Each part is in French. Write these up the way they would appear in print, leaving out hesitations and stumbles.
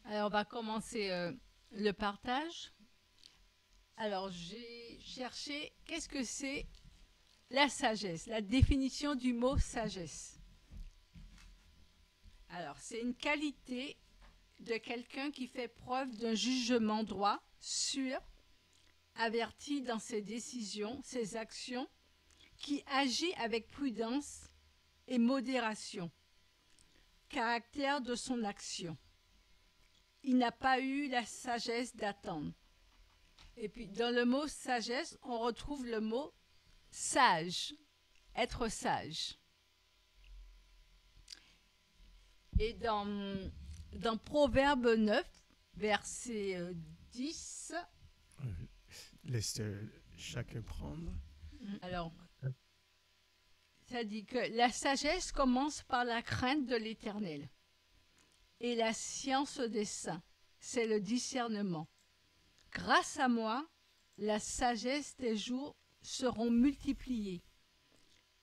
Alors, on va commencer le partage. Alors, j'ai cherché qu'est-ce que c'est la sagesse, la définition du mot sagesse. Alors, c'est une qualité de quelqu'un qui fait preuve d'un jugement droit, sûr, averti dans ses décisions, ses actions, qui agit avec prudence et modération, caractère de son action. Il n'a pas eu la sagesse d'attendre. Et puis, dans le mot sagesse, on retrouve le mot sage, être sage. Et dans Proverbe 9, verset 10, Laisse chacun prendre. alors, ça dit que la sagesse commence par la crainte de l'Éternel. Et la science des saints, c'est le discernement. Grâce à moi, la sagesse des jours seront multipliées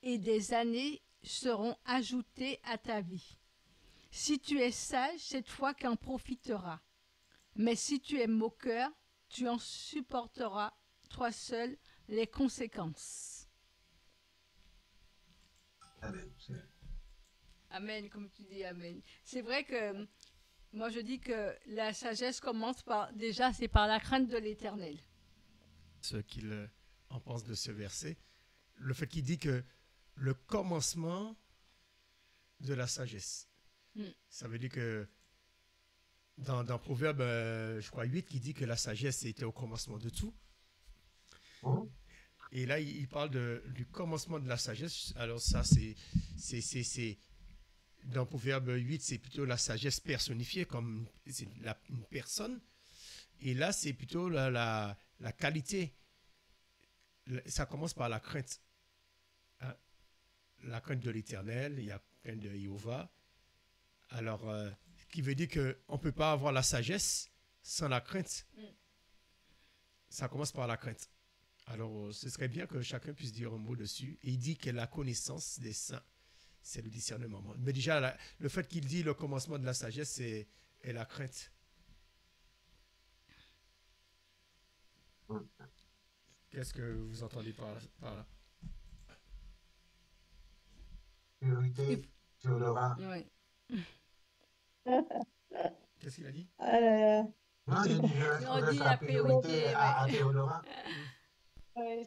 et des années seront ajoutées à ta vie. Si tu es sage, c'est toi qui en profiteras. Mais si tu es moqueur, tu en supporteras toi seul les conséquences. Amen. Amen, comme tu dis, amen. C'est vrai que moi je dis que la sagesse commence par, déjà, c'est par la crainte de l'Éternel. Ce qu'il en pense de ce verset, le fait qu'il dit que le commencement de la sagesse. Ça veut dire que dans Proverbe, je crois, 8, qui dit que la sagesse était au commencement de tout. Et là, il parle du commencement de la sagesse. Alors ça, c'est dans Proverbe 8, c'est plutôt la sagesse personnifiée, comme c'est une personne. Et là, c'est plutôt la qualité. Ça commence par la crainte. Hein? La crainte de l'Éternel, il y a la crainte de Jéhovah. Alors, qui veut dire qu'on ne peut pas avoir la sagesse sans la crainte. Ça commence par la crainte. Alors, ce serait bien que chacun puisse dire un mot dessus. Et il dit que la connaissance des saints, c'est le discernement. Mais déjà, le fait qu'il dit le commencement de la sagesse, c'est la crainte. Qu'est-ce que vous entendez par là? Priorité, Théodora. Oui. Qu'est-ce qu'il a dit? Non, j'ai dit, je On laisse dit la la priorité priorité, à ouais. Théodora. Ouais,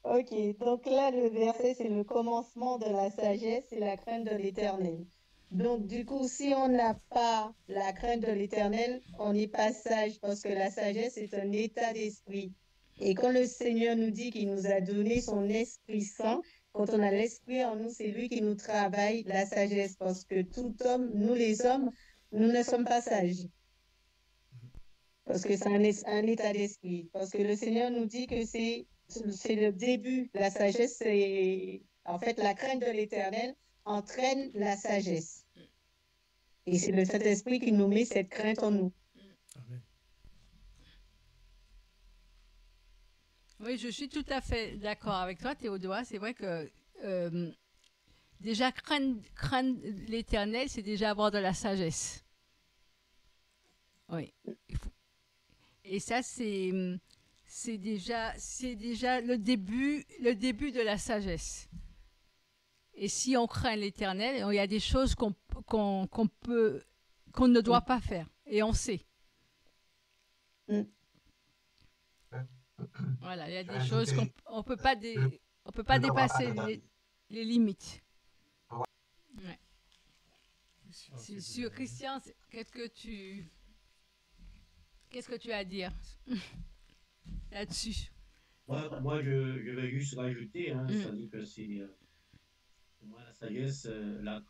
ok, donc là, le verset, c'est le commencement de la sagesse et la crainte de l'Éternel. Donc, du coup, si on n'a pas la crainte de l'Éternel, on n'est pas sage parce que la sagesse est un état d'esprit. Et quand le Seigneur nous dit qu'il nous a donné son Esprit Saint, quand on a l'Esprit en nous, c'est lui qui nous travaille la sagesse parce que tout homme, nous les hommes, nous ne sommes pas sages. Parce que c'est un état d'esprit. Parce que le Seigneur nous dit que c'est le début. La sagesse, c'est en fait la crainte de l'Éternel entraîne la sagesse. Et c'est le Saint-Esprit qui nous met cette crainte en nous. Amen. Oui, je suis tout à fait d'accord avec toi, Théodoie. C'est vrai que déjà, craindre l'Éternel, c'est déjà avoir de la sagesse. Oui. Et ça, c'est déjà le début de la sagesse. Et si on craint l'Éternel, il y a des choses qu'on ne doit pas faire. Et on sait. Voilà, il y a des choses qu'on peut pas dépasser les limites. Ouais. C'est sûr, Christian, qu'est-ce que tu as à dire là-dessus? Moi, je vais juste rajouter, c'est-à-dire que c'est pour moi la sagesse, on a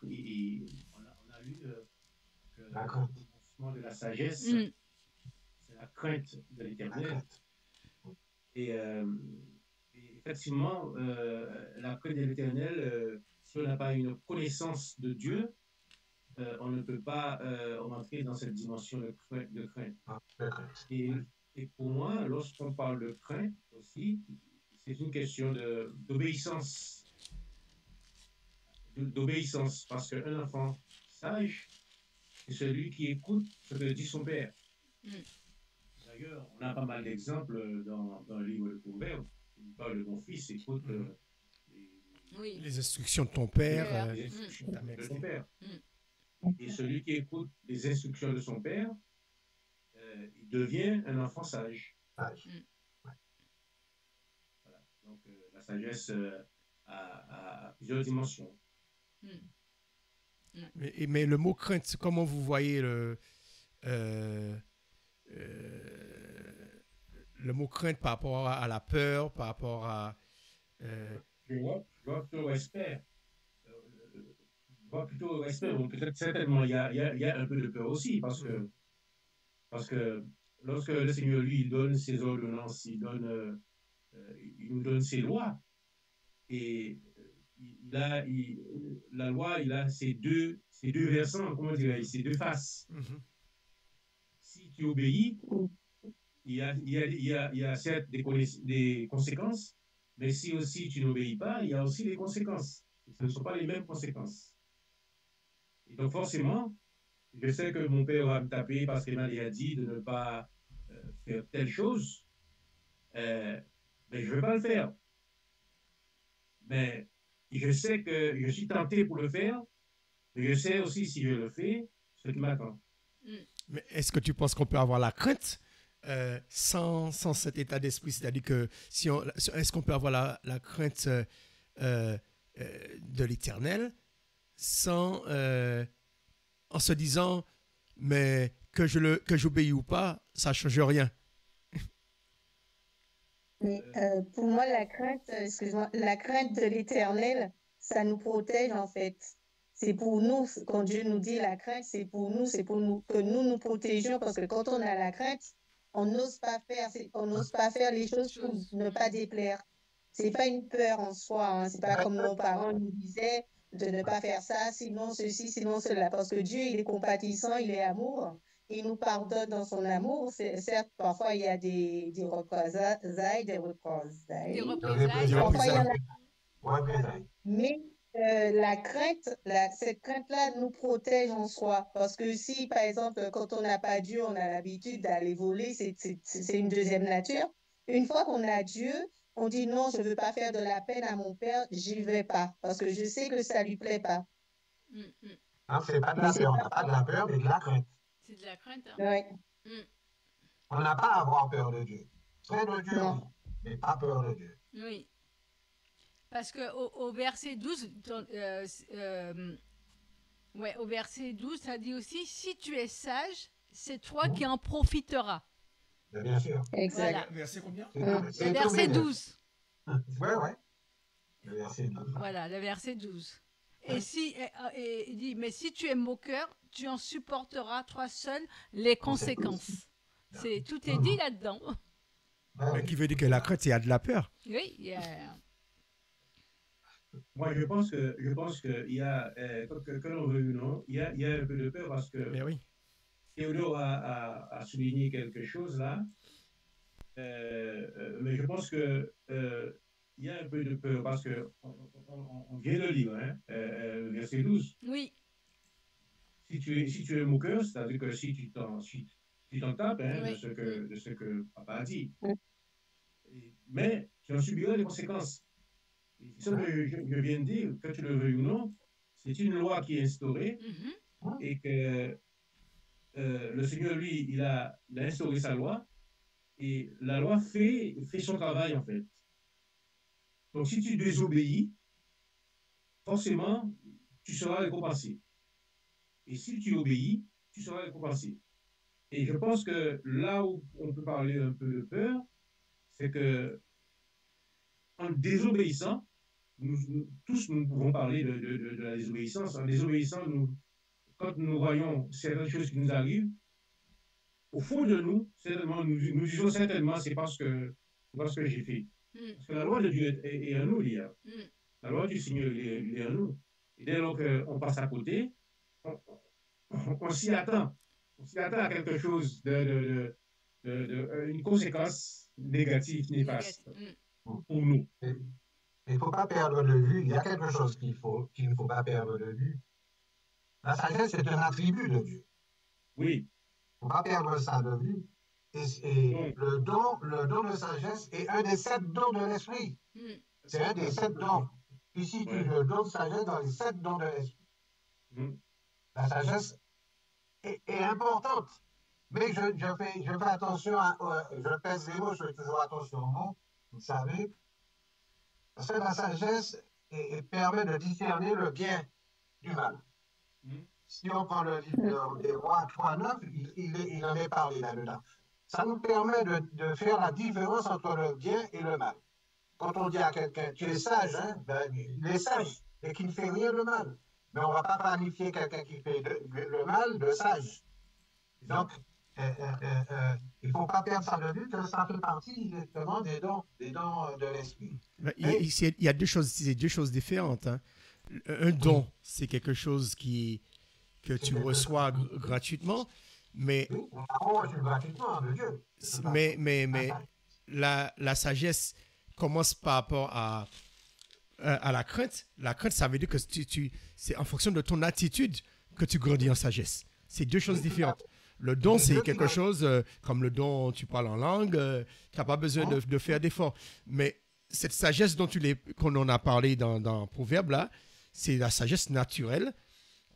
lu que le commencement de la sagesse, c'est la crainte de l'Éternel. Et effectivement, la crainte de l'Éternel, si on n'a pas une connaissance de Dieu, on ne peut pas rentrer dans cette dimension de crainte. Et pour moi, lorsqu'on parle de crainte aussi, c'est une question d'obéissance. D'obéissance, parce qu'un enfant sage, c'est celui qui écoute ce que dit son père. Mm. D'ailleurs, on a pas mal d'exemples dans le livre de Proverbes. Il parle de ton fils, écoute Oui. Les instructions de ton père. les instructions de ton père. Mm. Et celui qui écoute les instructions de son père, il devient un enfant sage. Sage. Voilà. Donc, la sagesse a plusieurs dimensions. Mm. Mais le mot crainte, comment vous voyez le mot crainte par rapport à la peur, par rapport à... Je vois plutôt respect. Je vois plutôt respect. Bon, peut-être certainement, il y a un peu de peur aussi, parce que lorsque le Seigneur, lui, il donne ses ordonnances, il nous donne ses lois, et la loi, il a ces deux versants, comment dirais-je, ces deux faces. Si tu obéis, il y a certes des conséquences, mais si aussi tu n'obéis pas, il y a aussi des conséquences. Ce ne sont pas les mêmes conséquences. Et donc forcément, je sais que mon père va me taper parce qu'il m'a dit de ne pas faire telle chose, mais je ne veux pas le faire. Mais je sais que je suis tenté pour le faire, mais je sais aussi si je le fais, ce qui m'attend. Mais est-ce que tu penses qu'on peut avoir la crainte sans cet état d'esprit? C'est-à-dire que est-ce qu'on peut avoir la crainte de l'éternel sans en se disant mais que j'obéis ou pas, ça ne change rien? Mais pour moi, la crainte, excuse-moi, la crainte de l'éternel, ça nous protège en fait. C'est pour nous, quand Dieu nous dit la crainte, c'est pour nous que nous protégions, parce que quand on a la crainte, on n'ose pas faire les choses pour ne pas déplaire. C'est pas une peur en soi, hein. C'est pas comme nos parents nous disaient de ne pas faire ça, sinon ceci, sinon cela, parce que Dieu, il est compatissant, il est amour. Il nous pardonne dans son amour. Certes, parfois, il y a des représailles, Des Des représailles. Parfois, il y en a. représailles. Mais la crainte, cette crainte-là nous protège en soi. Parce que si, par exemple, quand on n'a pas Dieu, on a l'habitude d'aller voler, c'est une deuxième nature. Une fois qu'on a Dieu, on dit non, je ne veux pas faire de la peine à mon père, j'y vais pas. Parce que je sais que ça lui plaît pas. Non, c'est pas de la Mais c'est peur. On pas. n'a pas de la peur, mais de la crainte. C'est de la crainte. Hein. Ouais. On n'a pas à avoir peur de Dieu. Peur de Dieu, Non. oui, mais pas peur de Dieu. Oui. Parce qu'au verset 12, au verset 12, ça dit aussi, si tu es sage, c'est toi qui en profiteras. Mais bien sûr. Exact. Voilà. Verset combien? Le verset 12. Ouais. Le verset 12. Voilà, le verset 12. Et il dit, mais si tu es moqueur, tu en supporteras toi seul les conséquences. Tout est dit là-dedans. Mais qui veut dire que la crainte, il y a de la peur. Oui, il y a... Moi, je pense qu'il y a, que l'on veut ou non, il y a un peu de peur parce que Mais oui. Théodore a souligné quelque chose là, mais je pense que il y a un peu de peur parce que on vient de lire, hein, verset 12. Oui. Si tu es moqueur, c'est-à-dire que si tu t'en tapes hein, Oui. de ce que papa a dit, mais tu en subiras les conséquences. Ce que je viens de dire, que tu le veuilles ou non, c'est une loi qui est instaurée et que le Seigneur, lui, il a instauré sa loi et la loi fait son travail en fait. Donc si tu désobéis, forcément, tu seras récompensé. Et si tu obéis, tu seras récompensé. Et je pense que là où on peut parler un peu de peur, c'est que en désobéissant, tous nous pouvons parler de la désobéissance. En désobéissant, quand nous voyons certaines choses qui nous arrivent, au fond de nous, certainement, nous disons certainement c'est parce que j'ai fait. Parce que la loi de Dieu est en nous, il y a. La loi du Seigneur est en nous. Et dès lors qu'on passe à côté, on s'y attend. On s'y attend à quelque chose une conséquence négative, néfaste pour nous. Il ne faut pas perdre de vue. Il y a quelque chose qu'il ne faut pas perdre de vue. La sagesse est un attribut de Dieu. Oui. Il ne faut pas perdre ça de vue. Et le don de sagesse est un des 7 dons de l'esprit. C'est un des 7 dons. Ici, tu le don de sagesse dans les 7 dons de l'esprit. La sagesse est importante. Mais je fais attention, je pèse les mots, je fais toujours attention aux mots, vous savez. Parce que la sagesse permet de discerner le bien du mal. Si on prend le livre des Rois 3.9, il en est parlé là-dedans. Ça nous permet de faire la différence entre le bien et le mal. Quand on dit à quelqu'un, tu es sage, hein, ben, il est sage et qui ne fait rien de mal. Mais on ne va pas planifier quelqu'un qui fait le mal de sage. Donc, il ne faut pas perdre ça de vue que ça fait partie justement des dons de l'esprit. Il y a deux choses différentes. Hein. Un don, c'est quelque chose que tu reçois gratuitement, mais la sagesse commence par rapport à la crainte. La crainte, ça veut dire que c'est en fonction de ton attitude que tu grandis en sagesse. C'est deux choses différentes. Le don, c'est quelque chose comme le don, tu parles en langue, tu n'as pas besoin de faire d'efforts. Mais cette sagesse qu'on en a parlé dans Proverbe, là, c'est la sagesse naturelle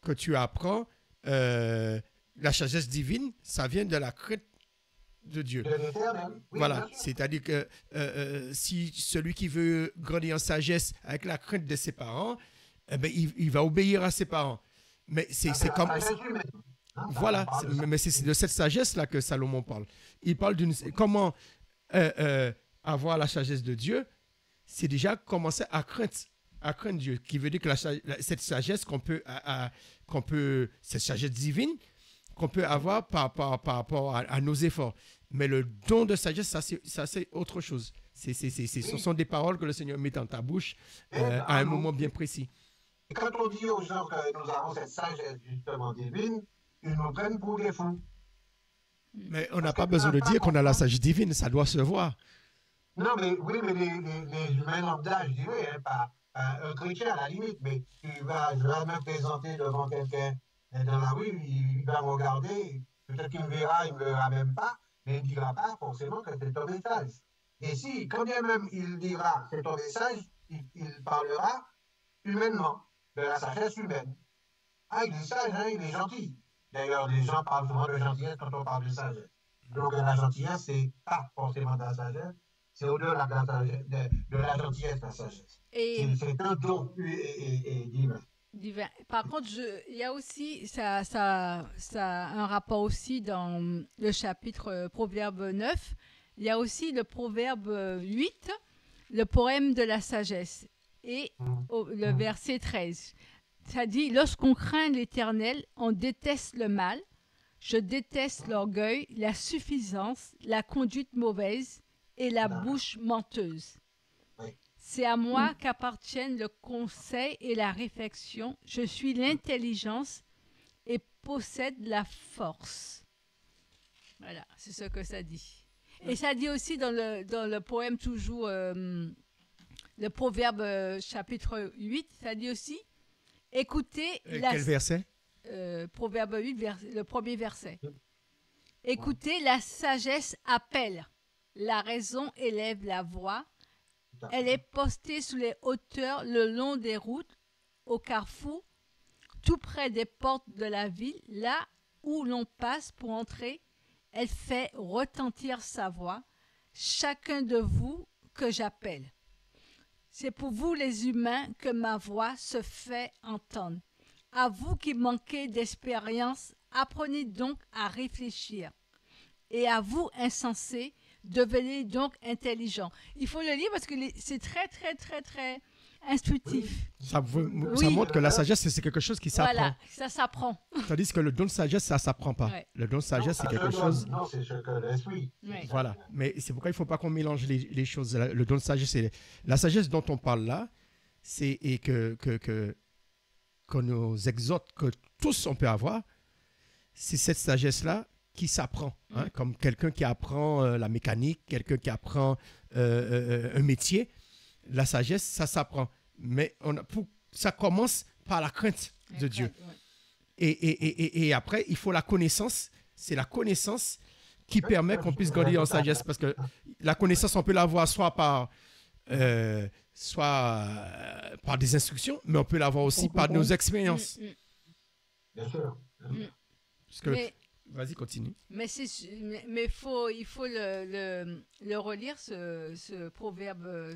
que tu apprends. La sagesse divine, ça vient de la crainte de Dieu. Voilà, c'est-à-dire que si celui qui veut grandir en sagesse avec la crainte de ses parents, eh ben, il va obéir à ses parents. Mais c'est comme... Voilà, mais c'est de cette sagesse-là que Salomon parle. Il parle comment avoir la sagesse de Dieu, c'est déjà commencer à craindre Dieu, qui veut dire que cette sagesse cette sagesse divine qu'on peut avoir par rapport à nos efforts. Mais le don de sagesse, ça c'est autre chose. Ce sont des paroles que le Seigneur met dans ta bouche à un moment bien précis. Et quand on dit aux gens que nous avons cette sagesse justement divine, ils nous prennent pour des fous. Mais on n'a pas besoin de dire qu'on a la sagesse divine, ça doit se voir. Non, mais oui, mais les humains lambda, je dirais, hein, pas un chrétien à la limite, mais je vais me présenter devant quelqu'un dans la rue, il va me regarder, peut-être qu'il me verra, il ne me verra même pas, mais il ne dira pas forcément que c'est un message. Et si, quand bien même il dira c'est un message, il parlera humainement, de la sagesse humaine. Ah, il est sage, hein, il est gentil. D'ailleurs, les gens parlent souvent de gentillesse quand on parle de sagesse. Donc, la gentillesse, c'est pas forcément de la sagesse, c'est au-delà de la gentillesse, la sagesse. C'est un don divin. Par contre, il y a aussi, ça a un rapport aussi dans le chapitre Proverbe 9, il y a aussi le Proverbe 8, le poème de la sagesse, et le verset 13. Ça dit, lorsqu'on craint l'Éternel, on déteste le mal. Je déteste l'orgueil, la suffisance, la conduite mauvaise et la bouche menteuse. C'est à moi qu'appartiennent le conseil et la réflexion. Je suis l'intelligence et possède la force. Voilà, c'est ce que ça dit. Et ça dit aussi dans le poème toujours, le Proverbe chapitre 8, ça dit aussi, écoutez... Quel verset? Proverbe 8, le premier verset. Écoutez, la sagesse appelle, la raison élève la voix. Elle est postée sous les hauteurs, le long des routes, au carrefour, tout près des portes de la ville, là où l'on passe pour entrer. Elle fait retentir sa voix. Chacun de vous que j'appelle. C'est pour vous les humains que ma voix se fait entendre. À vous qui manquez d'expérience, apprenez donc à réfléchir. Et à vous, insensés, devenez donc intelligents. Il faut le lire parce que c'est très, très, très, très instructif. Ça montre que la sagesse, c'est quelque chose qui s'apprend. Voilà, ça s'apprend. Tandis que le don de sagesse, ça ne s'apprend pas. Ouais. Le don de sagesse, c'est quelque chose... Non, c'est ce que l'esprit. Voilà, mais c'est pourquoi il ne faut pas qu'on mélange les choses. Le don de sagesse, c'est... La sagesse dont on parle là, c'est qu'on nous exhorte, que tous on peut avoir, c'est cette sagesse-là qui s'apprend. Hein, comme quelqu'un qui apprend la mécanique, quelqu'un qui apprend un métier. La sagesse, ça s'apprend. Mais ça commence par la crainte de Dieu. Et après, il faut la connaissance. C'est la connaissance qui permet qu'on puisse grandir en sagesse. Parce que la connaissance, on peut l'avoir soit par des instructions, mais on peut l'avoir aussi par nos expériences. Bien sûr. Parce que, vas-y, continue. Mais il faut le relire, ce proverbe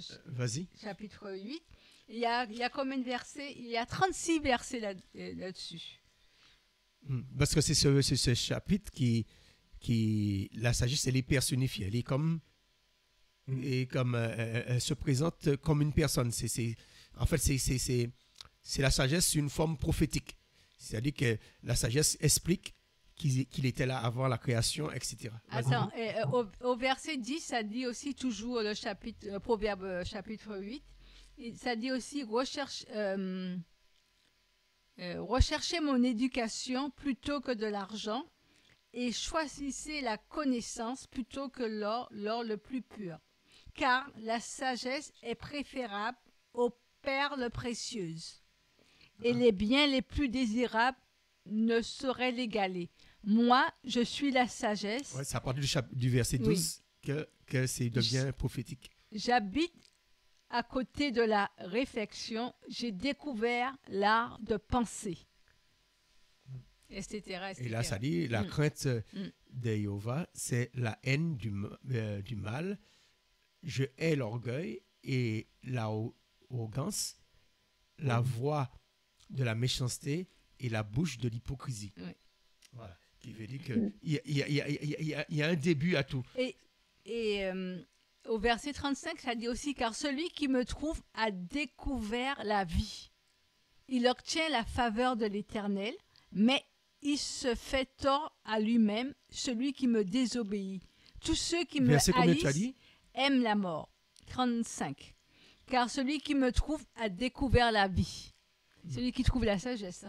chapitre 8. Il y a combien de versets? Il y a 36 versets là-dessus. Parce que c'est ce chapitre qui la sagesse, elle est personnifiée. Elle est comme... Et comme elle se présente comme une personne. En fait, c'est la sagesse, une forme prophétique. C'est-à-dire que la sagesse explique qu'il était là avant la création, etc. Attends, au verset 10, ça dit aussi toujours le proverbe chapitre 8, ça dit aussi recherchez mon éducation plutôt que de l'argent et choisissez la connaissance plutôt que l'or le plus pur. Car la sagesse est préférable aux perles précieuses et les biens les plus désirables ne sauraient l'égaler. Moi, je suis la sagesse. Ouais, c'est à partir du verset 12 que c'est devient prophétique. J'habite à côté de la réflexion. J'ai découvert l'art de penser. Etc. Et là, ça dit, la crainte de Jéhovah, c'est la haine du mal. Je hais l'orgueil et l'arrogance, la voix de la méchanceté et la bouche de l'hypocrisie. Oui. Voilà. Qui veut dire qu'il y a un début à tout. Et au verset 35, ça dit aussi, car celui qui me trouve a découvert la vie. Il obtient la faveur de l'Éternel, mais il se fait tort à lui-même, celui qui me désobéit. Tous ceux qui me haïssent aiment la mort. 35. Car celui qui me trouve a découvert la vie. Celui qui trouve la sagesse.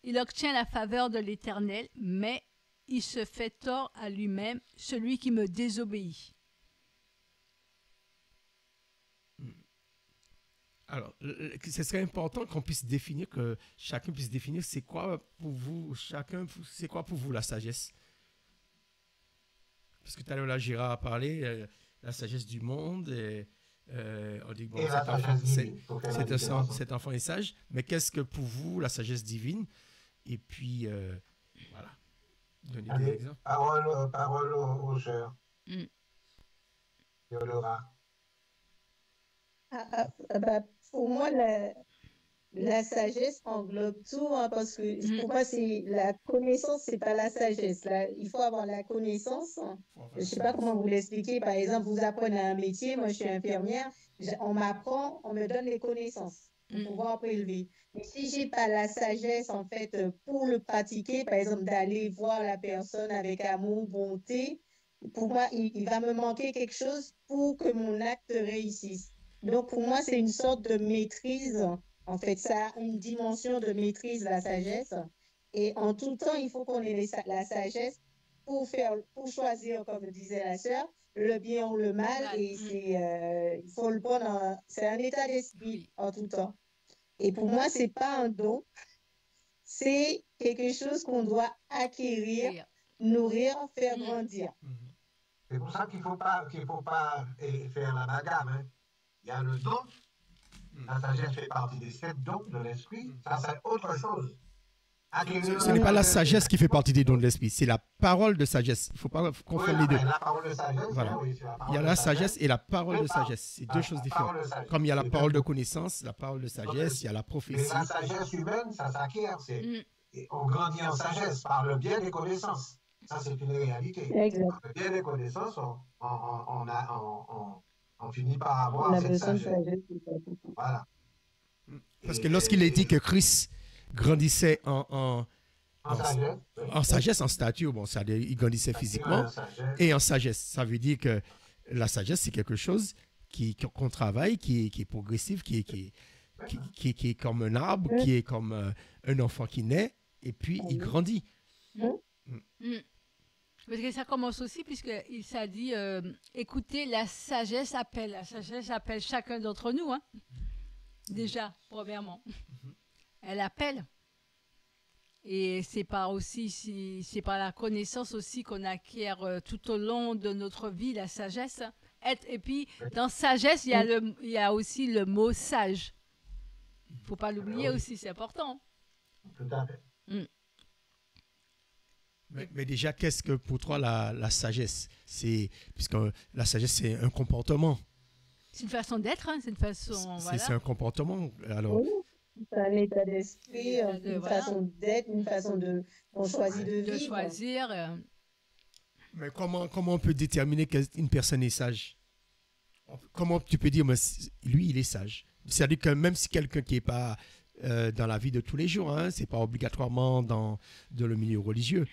Il obtient la faveur de l'Éternel, mais il se fait tort à lui-même, celui qui me désobéit. Alors, ce serait important qu'on puisse définir, que chacun puisse définir, c'est quoi pour vous, c'est quoi pour vous la sagesse? Parce que tout à l'heure, là, Gérard a parlé, la sagesse du monde, on dit, bon, cet enfant est sage, mais qu'est-ce que pour vous, la sagesse divine? Et puis, voilà. Donnez des exemples. Parole aux chers. Pour moi, la sagesse englobe tout, hein, parce que pour moi, c'est la connaissance, c'est pas la sagesse. Là, il faut avoir la connaissance. Je sais pas comment vous l'expliquer. Par exemple, vous apprenez un métier, moi je suis infirmière, on m'apprend, on me donne les connaissances pour pouvoir prélever. Mais si j'ai pas la sagesse, en fait, pour le pratiquer, par exemple, d'aller voir la personne avec amour, bonté, pour moi, il va me manquer quelque chose pour que mon acte réussisse. Donc, pour moi, c'est une sorte de maîtrise. En fait, ça a une dimension de maîtrise, la sagesse. Et en tout temps, il faut qu'on ait la sagesse pour choisir, comme disait la sœur, le bien ou le mal. Et il faut le prendre, c'est un état d'esprit en tout temps. Et pour moi, c'est pas un don. C'est quelque chose qu'on doit acquérir, nourrir, faire grandir. C'est pour ça qu'il faut pas faire la bagarre. Hein. Il y a le don. La sagesse fait partie des 7 dons de l'esprit. Ça, c'est autre chose. Ce n'est pas la sagesse qui fait partie des dons de l'esprit, c'est la parole de sagesse. Il ne faut pas confondre les deux. La parole de sagesse, voilà. Il y a la sagesse et la parole de sagesse. C'est deux choses différentes. Comme il y a la parole de connaissance, la parole de sagesse, il y a la prophétie. Mais la sagesse humaine, ça s'acquiert. On grandit en sagesse par le biais des connaissances. Ça, c'est une réalité. Par le biais des connaissances, on finit par avoir cette sagesse. Voilà. Parce que lorsqu'il est dit que Christ grandissait en sagesse, en stature, bon, il grandissait physiquement et en sagesse. Ça veut dire que la sagesse, c'est quelque chose qu'on travaille, qui est progressif, qui est comme un arbre, qui est comme un enfant qui naît et puis il grandit. Parce que ça commence aussi, puisqu'il s'est dit, écoutez, la sagesse appelle chacun d'entre nous, hein. Déjà, premièrement. Elle appelle. Et c'est c'est par la connaissance aussi qu'on acquiert tout au long de notre vie la sagesse. Et puis, dans sagesse, il y a aussi le mot sage. Il ne faut pas l'oublier aussi, c'est important. Tout à fait. Mais déjà, qu'est-ce que pour toi la sagesse? Puisque la sagesse, c'est un comportement. C'est une façon d'être, hein, c'est une façon... C'est un comportement. Alors, Oui, c'est un état d'esprit, une façon d'être, une façon on choisit de vivre. De choisir. Mais comment on peut déterminer qu'une personne est sage? Comment tu peux dire, mais lui, il est sage? C'est-à-dire que même si quelqu'un qui n'est pas dans la vie de tous les jours, hein, ce n'est pas obligatoirement dans le milieu religieux.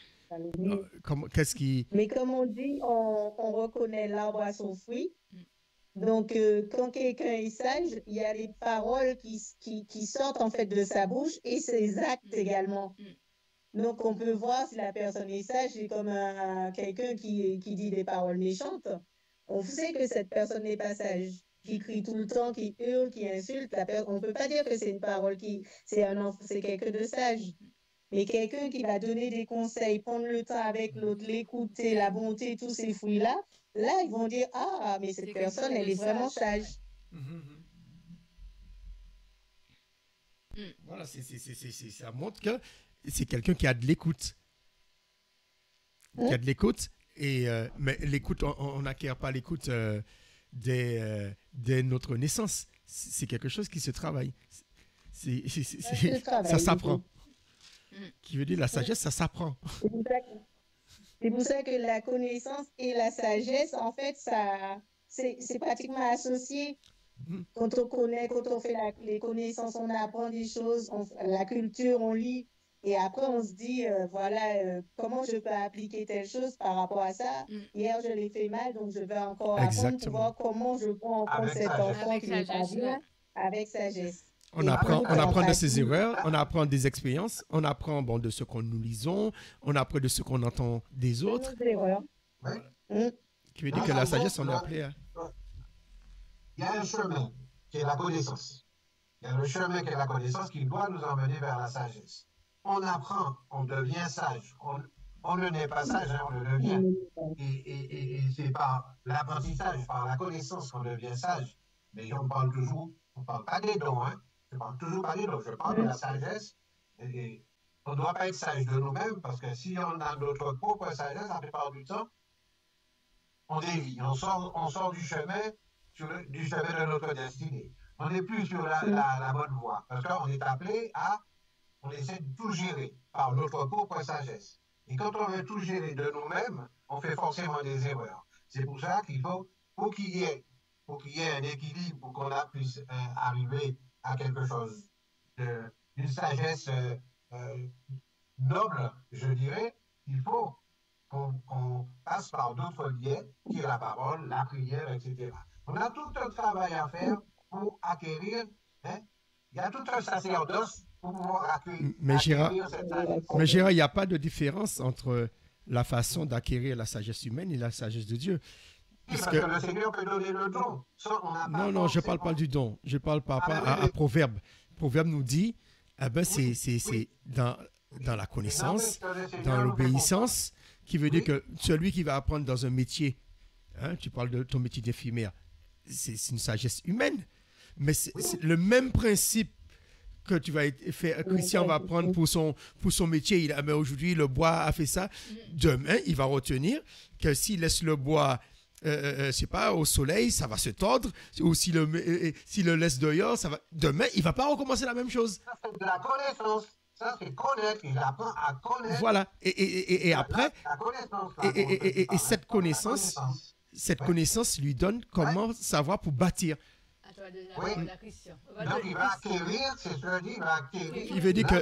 Qu'est-ce qui... Mais comme on dit, on reconnaît l'arbre à son fruit. Donc, quand quelqu'un est sage, il y a les paroles qui sortent en fait de sa bouche et ses actes également. Donc, on peut voir si la personne est sage, c'est comme quelqu'un qui dit des paroles méchantes. On sait que cette personne n'est pas sage, qui crie tout le temps, qui hurle, qui insulte. On ne peut pas dire que c'est une parole c'est quelqu'un de sage. Mais quelqu'un qui va donner des conseils, prendre le temps avec l'autre, l'écouter, la bonté, tous ces fruits-là, là, ils vont dire, ah, mais cette personne, elle est vraiment sage. Voilà, ça montre que c'est quelqu'un qui a de l'écoute. Qui a de l'écoute. Mais l'écoute, on n'acquiert pas l'écoute dès notre naissance. C'est quelque chose qui se travaille. Ça s'apprend. Qui veut dire la sagesse, ça s'apprend. C'est pour ça que la connaissance et la sagesse, en fait, c'est pratiquement associé. Quand on connaît, quand on fait les connaissances, on apprend des choses, la culture, on lit. Et après, on se dit, comment je peux appliquer telle chose par rapport à ça. Hier, je l'ai fait mal, donc je vais encore apprendre pour voir comment je prends en compte cet enfant qui n'est pas bien avec sagesse. On apprend de ses erreurs, on apprend des expériences, on apprend de ce que nous lisons, on apprend de ce qu'on entend des autres. Qui veut dire que la sagesse, on est appelé à... Il y a un chemin qui est la connaissance. Il y a le chemin qui est la connaissance qui doit nous emmener vers la sagesse. On apprend, on devient sage. On ne naît pas sage, on le devient. Et c'est par l'apprentissage, par la connaissance qu'on devient sage. Mais on parle pas des dons, hein. Je parle toujours pas des dons, je parle de la sagesse. Et on ne doit pas être sage de nous-mêmes parce que si on a notre propre sagesse, la plupart du temps, on dévie, on sort du chemin de notre destinée. On n'est plus sur la bonne voie parce qu'on est appelé on essaie de tout gérer par notre propre sagesse. Et quand on veut tout gérer de nous-mêmes, on fait forcément des erreurs. C'est pour ça qu'il faut qu'il y ait un équilibre pour qu'on puisse arriver à quelque chose d'une sagesse noble, je dirais. Il faut qu'on passe par d'autres biais, qui est la parole, la prière, etc. On a tout un travail à faire pour acquérir. Il y a tout un sacerdoce pour pouvoir acquérir cette sagesse. Mais Gérard, il n'y a pas de différence entre la façon d'acquérir la sagesse humaine et la sagesse de Dieu. Parce que le Seigneur peut donner le don. Non, je ne parle pas du don. Je parle par rapport à Proverbe. Proverbe nous dit, c'est dans la connaissance, dans l'obéissance, qui veut dire que celui qui va apprendre dans un métier, hein, tu parles de ton métier d'infirmière, c'est une sagesse humaine, mais c'est le même principe que tu vas faire. Christian va prendre pour son métier. Aujourd'hui, le bois a fait ça. Demain, il va retenir que s'il laisse le bois au soleil, ça va se tordre, ou s'il le laisse dehors, demain, il ne va pas recommencer la même chose. Ça, c'est de la connaissance. Ça, c'est connaître. Il apprend à connaître. Voilà. Et après, cette connaissance lui donne comment savoir pour bâtir. Donc, il va acquérir, c'est ce que dit, il va acquérir. Il veut dire que...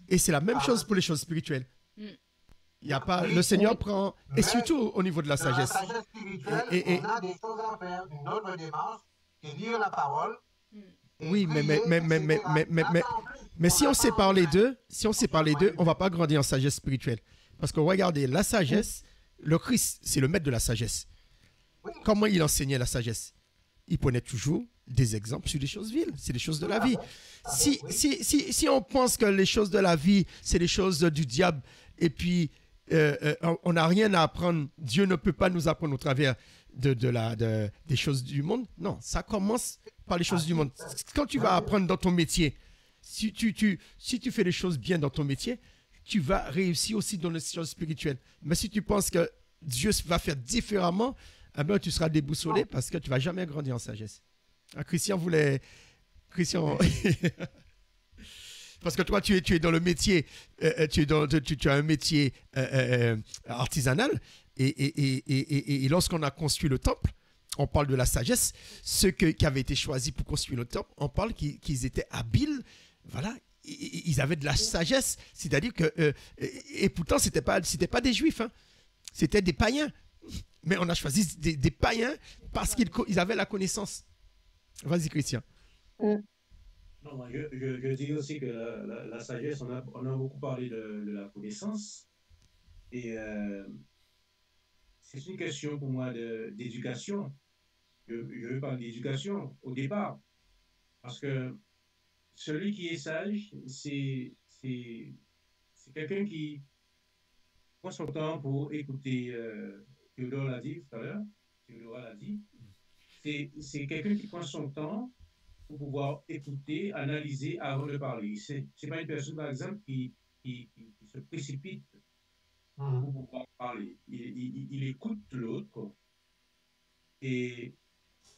Et c'est la même chose pour les choses spirituelles. Il y a pas, le Seigneur prend, et surtout au niveau de la sagesse. La sagesse spirituelle, on a des choses à faire, une autre démarche, qui est lire la parole. Oui, mais si on sépare les deux, on ne va pas grandir en sagesse spirituelle. Parce que regardez, la sagesse, le Christ, c'est le maître de la sagesse. Comment il enseignait la sagesse? Il prenait toujours des exemples sur les choses viles, c'est les choses de la vie. Si on pense que les choses de la vie, c'est les choses du diable, et puis on n'a rien à apprendre, Dieu ne peut pas nous apprendre au travers des choses du monde. Non, ça commence par les choses du monde. Quand tu vas apprendre dans ton métier, si tu fais les choses bien dans ton métier, tu vas réussir aussi dans les choses spirituelles. Mais si tu penses que Dieu va faire différemment, eh bien, tu seras déboussolé parce que tu ne vas jamais grandir en sagesse. Ah, Christian voulait... Christian... Parce que toi, tu es dans le métier, tu as un métier artisanal, et lorsqu'on a construit le temple, on parle de la sagesse. Ceux qui avaient été choisis pour construire le temple, on parle qu'ils étaient habiles, voilà, ils avaient de la sagesse, c'est-à-dire que, et pourtant, c'était pas des juifs, hein, c'était des païens. Mais on a choisi des païens parce qu'ils avaient la connaissance. Vas-y, Christian. Non, moi, je dis aussi que la sagesse, on a beaucoup parlé de la connaissance. Et c'est une question pour moi d'éducation. Je veux parler d'éducation au départ. Parce que celui qui est sage, c'est quelqu'un qui prend son temps pour écouter. Théodore l'a dit tout à l'heure. Théodore l'a dit. C'est quelqu'un qui prend son temps pour pouvoir écouter, analyser avant de parler. C'est pas une personne, par exemple, qui se précipite pour pouvoir parler. Il écoute l'autre et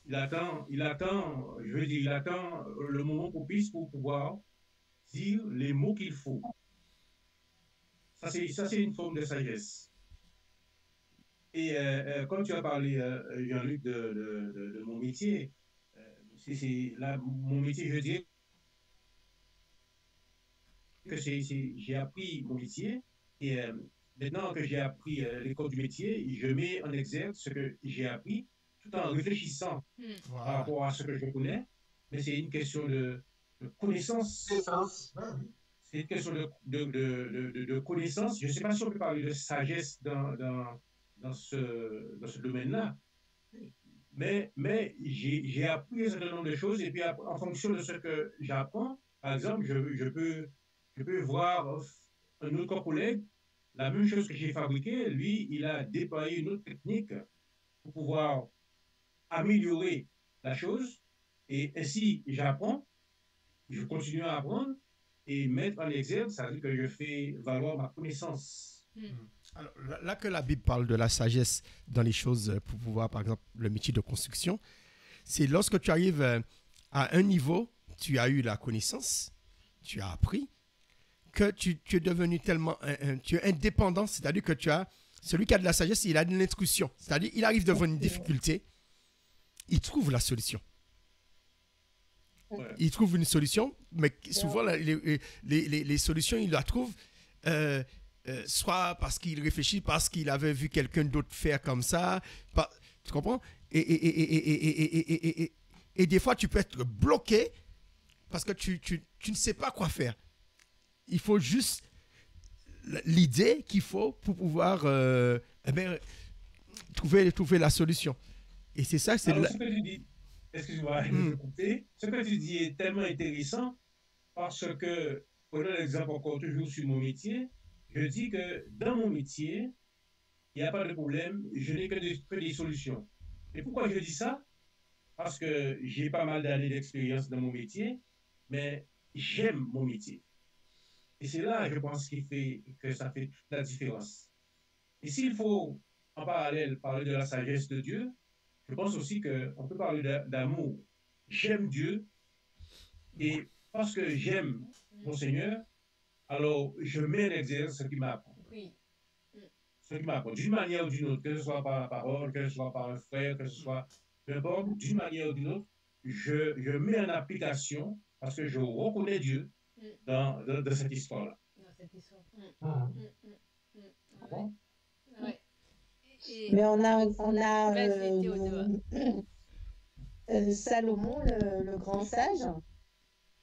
il attend le moment propice pour pouvoir dire les mots qu'il faut. Ça, c'est une forme de sagesse. Et comme tu as parlé, Jean-Luc, de mon métier, mon métier, je dirais que j'ai appris mon métier et maintenant que j'ai appris l'école du métier, je mets en exergue ce que j'ai appris tout en réfléchissant par rapport à ce que je connais. Mais c'est une question de connaissance. C'est une question de connaissance. Je ne sais pas si on peut parler de sagesse dans ce domaine-là. Mais j'ai appris un certain nombre de choses et puis en fonction de ce que j'apprends, par exemple, je peux voir un autre collègue, la même chose que j'ai fabriquée, lui, il a déployé une autre technique pour pouvoir améliorer la chose et ainsi j'apprends, je continue à apprendre et mettre en exergue, ça veut dire que je fais valoir ma connaissance. Alors, là que la Bible parle de la sagesse dans les choses pour pouvoir, par exemple, le métier de construction, c'est lorsque tu arrives à un niveau, tu as eu la connaissance, tu as appris, que tu es devenu tellement, tu es indépendant, c'est-à-dire que celui qui a de la sagesse, il a de l'instruction, c'est-à-dire il arrive devant une difficulté, il trouve la solution. Ouais. Il trouve une solution, mais souvent les solutions, il la trouve soit parce qu'il réfléchit, parce qu'il avait vu quelqu'un d'autre faire comme ça, tu comprends? Et des fois, tu peux être bloqué parce que tu ne sais pas quoi faire. Il faut juste l'idée qu'il faut pour pouvoir trouver la solution. Et c'est ça, c'est... Alors, ce que tu dis, excuse-moi, ce que tu dis est tellement intéressant parce que, prenons l'exemple encore toujours sur mon métier, je dis que dans mon métier, il n'y a pas de problème, je n'ai que des solutions. Et pourquoi je dis ça? Parce que j'ai pas mal d'années d'expérience dans mon métier, mais j'aime mon métier. Et c'est là, je pense, que ça fait toute la différence. Et s'il faut, en parallèle, parler de la sagesse de Dieu, je pense aussi qu'on peut parler d'amour. J'aime Dieu, et parce que j'aime mon Seigneur, alors je mets en exergue ce qui m'apprend. Oui. Ce qui m'apprend, d'une manière ou d'une autre, que ce soit par la parole, que ce soit par un frère, que ce soit, peu importe, d'une manière ou d'une autre, je mets en application parce que je reconnais Dieu dans cette histoire-là. Dans cette histoire. Bon. Ouais. Mais on a Salomon, le grand sage.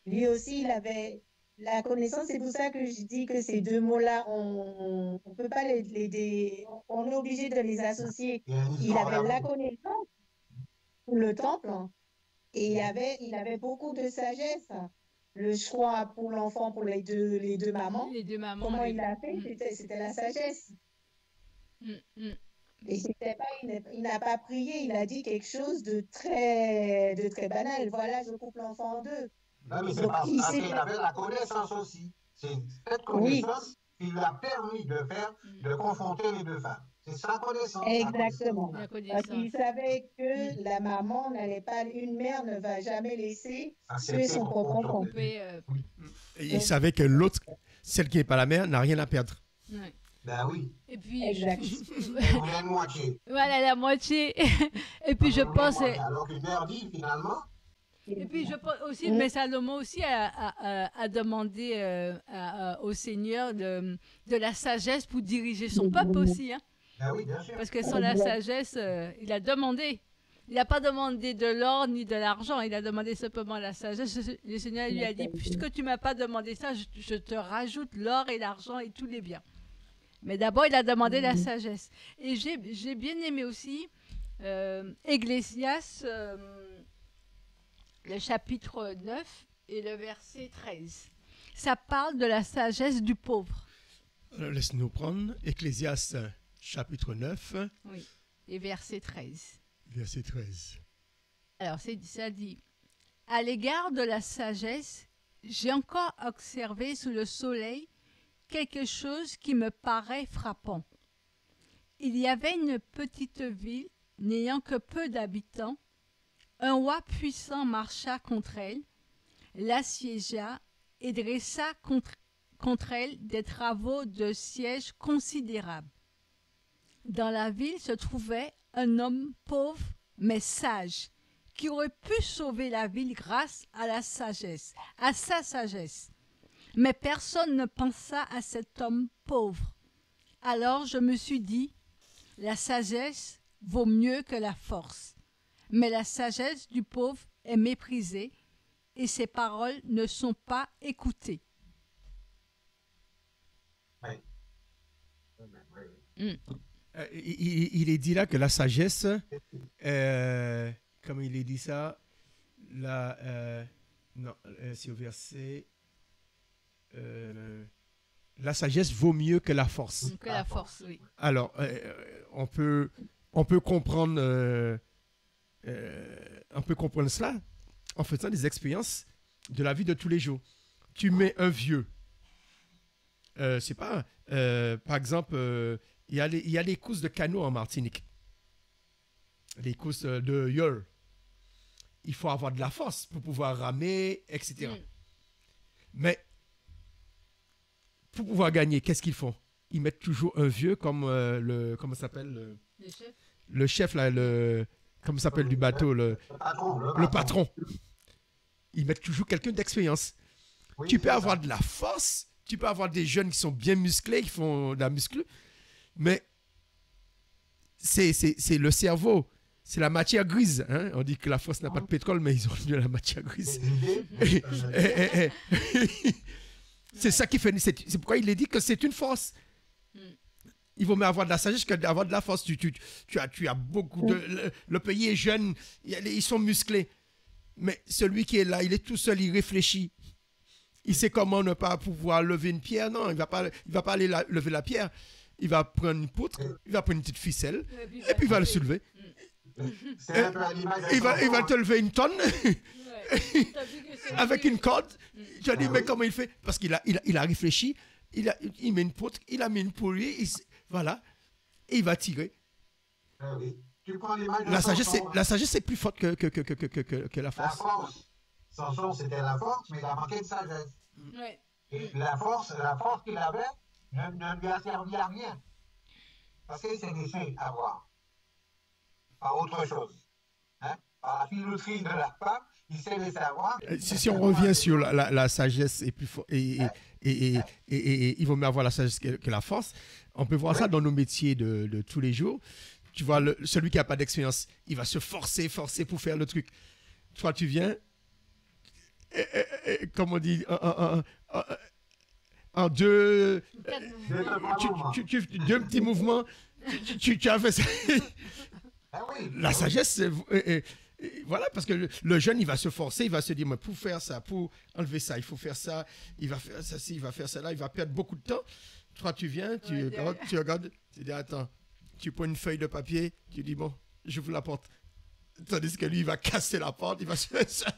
Lui aussi, il avait la connaissance. C'est pour ça que je dis que ces deux mots-là, on ne peut pas on est obligé de les associer. Il avait la connaissance pour le temple Et il avait beaucoup de sagesse. Le choix pour l'enfant, pour les deux mamans. Les deux mamans. Comment il a fait, c'était la sagesse. Et c'était pas, il n'a pas prié, il a dit quelque chose de très banal. Voilà, je coupe l'enfant en deux. Non, mais c'est parce qu'il avait la connaissance aussi. C'est cette connaissance qui lui a permis de confronter les deux femmes. C'est sa connaissance. Exactement. Parce qu'il savait que la maman n'allait pas, une mère ne va jamais laisser tuer son propre enfant. Il savait que l'autre, celle qui n'est pas la mère, n'a rien à perdre. Ouais. Ben oui. Et puis, la moitié. Voilà, la moitié. Et puis, je pense. Alors qu'il mère dit finalement. Et puis, je pense aussi, mais Salomon aussi a demandé au Seigneur de la sagesse pour diriger son peuple aussi. Hein. Ben oui, bien sûr. Parce que sans la sagesse, il a demandé. Il n'a pas demandé de l'or ni de l'argent, il a demandé simplement la sagesse. Le Seigneur lui a dit, puisque tu ne m'as pas demandé ça, je te rajoute l'or et l'argent et tous les biens. Mais d'abord, il a demandé la sagesse. Et j'ai bien aimé aussi Ecclésiaste, le chapitre 9 et le verset 13. Ça parle de la sagesse du pauvre. Alors, laisse-nous prendre Ecclésiaste, chapitre 9. Oui, et verset 13. Verset 13. Alors, ça dit, « À l'égard de la sagesse, j'ai encore observé sous le soleil quelque chose qui me paraît frappant. Il y avait une petite ville n'ayant que peu d'habitants. Un roi puissant marcha contre elle, l'assiégea et dressa contre elle des travaux de siège considérables. Dans la ville se trouvait un homme pauvre mais sage, qui aurait pu sauver la ville grâce à sa sagesse. Mais personne ne pensa à cet homme pauvre. Alors je me suis dit, la sagesse vaut mieux que la force. Mais la sagesse du pauvre est méprisée et ses paroles ne sont pas écoutées. » Il est dit là que la sagesse, comme il est dit ça, c'est au verset... la sagesse vaut mieux que la force. Que la force, oui. Alors, on peut comprendre cela en faisant des expériences de la vie de tous les jours. Tu mets un vieux, c'est pas, par exemple, il y a les courses de canot en Martinique, les courses de yole. Il faut avoir de la force pour pouvoir ramer, etc. Mais pour pouvoir gagner, qu'est-ce qu'ils font? Ils mettent toujours un vieux comme comment s'appelle le chef là, comment s'appelle du bateau, le patron. Ils mettent toujours quelqu'un d'expérience. Oui, tu peux avoir de la force, tu peux avoir des jeunes qui sont bien musclés, qui font de la muscu, mais c'est le cerveau, c'est la matière grise. Hein? On dit que la force n'a pas de pétrole, mais ils ont de la matière grise. C'est ça qui fait. C'est pourquoi il est dit que c'est une force. Il vaut mieux avoir de la sagesse que d'avoir de la force. Tu as beaucoup de. Le pays est jeune, ils sont musclés. Mais celui qui est là, il est tout seul, il réfléchit. Il sait comment ne pas pouvoir lever une pierre. Non, il ne va pas aller lever la pierre. Il va prendre une poutre, il va prendre une petite ficelle, et puis il va le soulever. Il va te lever une tonne avec une corde. Tu as dit, mais comment il fait? Parce qu'il a réfléchi, il met une poutre, il a mis une poulie, voilà, et il va tirer. La sagesse est plus forte que la force. La force. Samson, c'était la force, mais il a manqué de sagesse. Ouais. Et la force qu'il avait ne lui a servi à rien. Parce qu'il s'est laissé avoir par autre chose. Hein? Par la filouterie de la femme, il s'est laissé avoir. Si on revient sur la sagesse est plus forte, et il vaut mieux avoir la sagesse que la force, on peut voir ça dans nos métiers de tous les jours. Tu vois, celui qui n'a pas d'expérience, il va se forcer pour faire le truc. Toi, tu viens, comme on dit, en deux petits mouvements, tu as fait ça. La sagesse, Et voilà, parce que le jeune, il va se forcer, il va se dire, mais pour faire ça, pour enlever ça, il faut faire ça, il va faire ça, il va faire ça là, il va perdre beaucoup de temps. Toi, tu viens, tu regardes, tu dis, attends, tu prends une feuille de papier, tu dis, bon, j'ouvre la porte. Tandis que lui, il va casser la porte, il va se faire ça.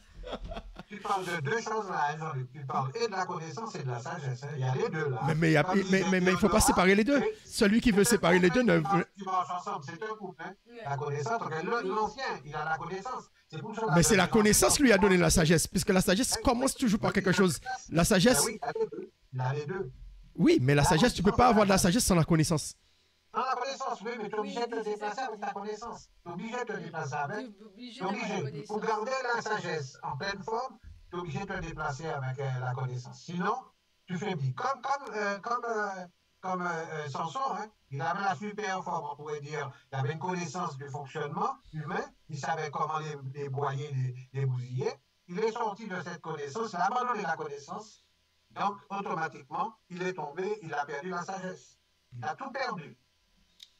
Tu parles de deux choses là, Jean-Luc. Tu parles et de la connaissance et de la sagesse. Il y a les deux là. Mais il ne faut pas séparer les deux. Celui qui veut séparer les deux ne... Tu marches ensemble, c'est un couple. Hein. La connaissance, l'ancien, il a la connaissance. Mais c'est la connaissance qui lui a donné la sagesse, puisque la sagesse commence toujours par quelque chose. La sagesse... Oui, il a les deux. Oui, mais la sagesse, tu ne peux pas avoir de la sagesse sans la connaissance. Sans la connaissance, oui, mais tu es obligé de te déplacer avec ta connaissance. Tu es obligé de te déplacer avec. Tu es obligé. Pour garder la sagesse en pleine forme, tu es obligé de te déplacer avec la connaissance. Sinon, tu faiblis. Comme Samson, hein, il avait la super forme, on pourrait dire. Il avait une connaissance du fonctionnement humain. Il savait comment les broyer, les bousiller. Il est sorti de cette connaissance, il a abandonné la connaissance. Donc, automatiquement, il est tombé, il a perdu la sagesse. Il a tout perdu.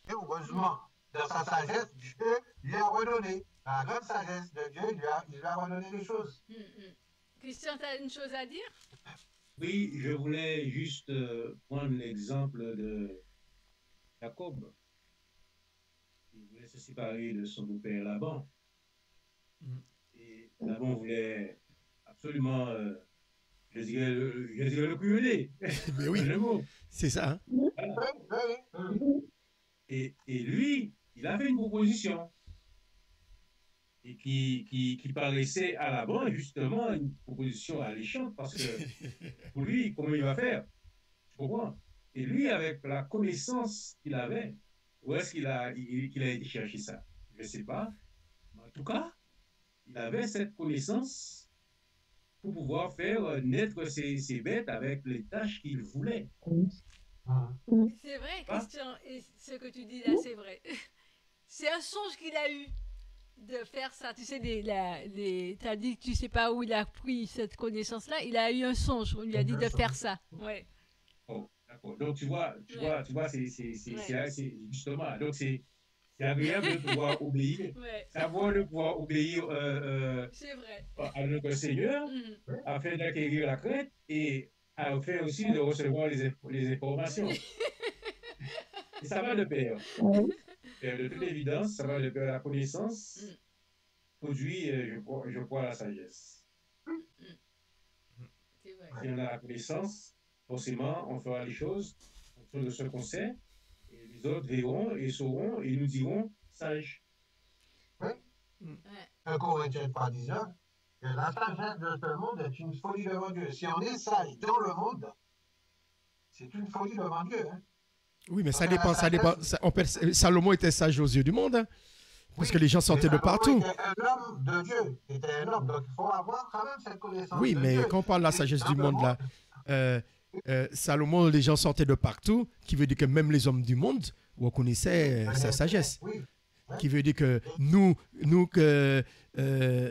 Et heureusement, dans sa sagesse, Dieu lui a redonné. La grande sagesse de Dieu, il lui a redonné les choses. Christian, tu as une chose à dire? Oui, je voulais juste prendre l'exemple de Jacob. Il voulait se séparer de son beau-père Laban. Et Laban voulait absolument, je dirais le brûler. Mais oui, c'est ça. Hein? Voilà. Et lui, il avait une proposition. Et qui paraissait à Laban justement une proposition alléchante parce que pour lui, comment il va faire? Tu comprends? Et lui, avec la connaissance qu'il avait, où est-ce qu'il a été chercher ça? Je ne sais pas. Mais en tout cas, il avait cette connaissance pour pouvoir faire naître ses bêtes avec les tâches qu'il voulait. C'est vrai, Christian, et ce que tu dis là, c'est vrai. C'est un songe qu'il a eu de faire ça. Tu sais, tu as dit que tu ne sais pas où il a pris cette connaissance-là. Il a eu un songe, on lui a dit de faire ça. Ouais. Oh, d'accord. Donc, tu vois, c'est justement, donc c'est agréable de pouvoir obéir. Ouais. C'est agréable de pouvoir obéir c'est vrai. À notre Seigneur afin d'acquérir la crainte et afin aussi de recevoir les informations. Et ça va de pair. De toute évidence, ça va de pair. La connaissance produit, je crois, la sagesse. C'est vrai. Si on a la connaissance, forcément, on fera les choses en fonction de ce qu'on sait. Et les autres verront et sauront et nous diront sages. Oui. 1 Corinthiens 3:19, que la sagesse de ce monde est une folie devant Dieu. Si on est sage dans le monde, c'est une folie devant Dieu. Hein. Oui, mais ça dépend. Salomon était sage aux yeux du monde, hein, parce que les gens sortaient de partout. Il était un homme de Dieu. Il était un homme, donc il faut avoir quand même cette connaissance. Oui, mais quand on parle de la sagesse du monde, là, Salomon, les gens sortaient de partout, qui veut dire que même les hommes du monde reconnaissaient sa sagesse. Oui. Qui veut dire que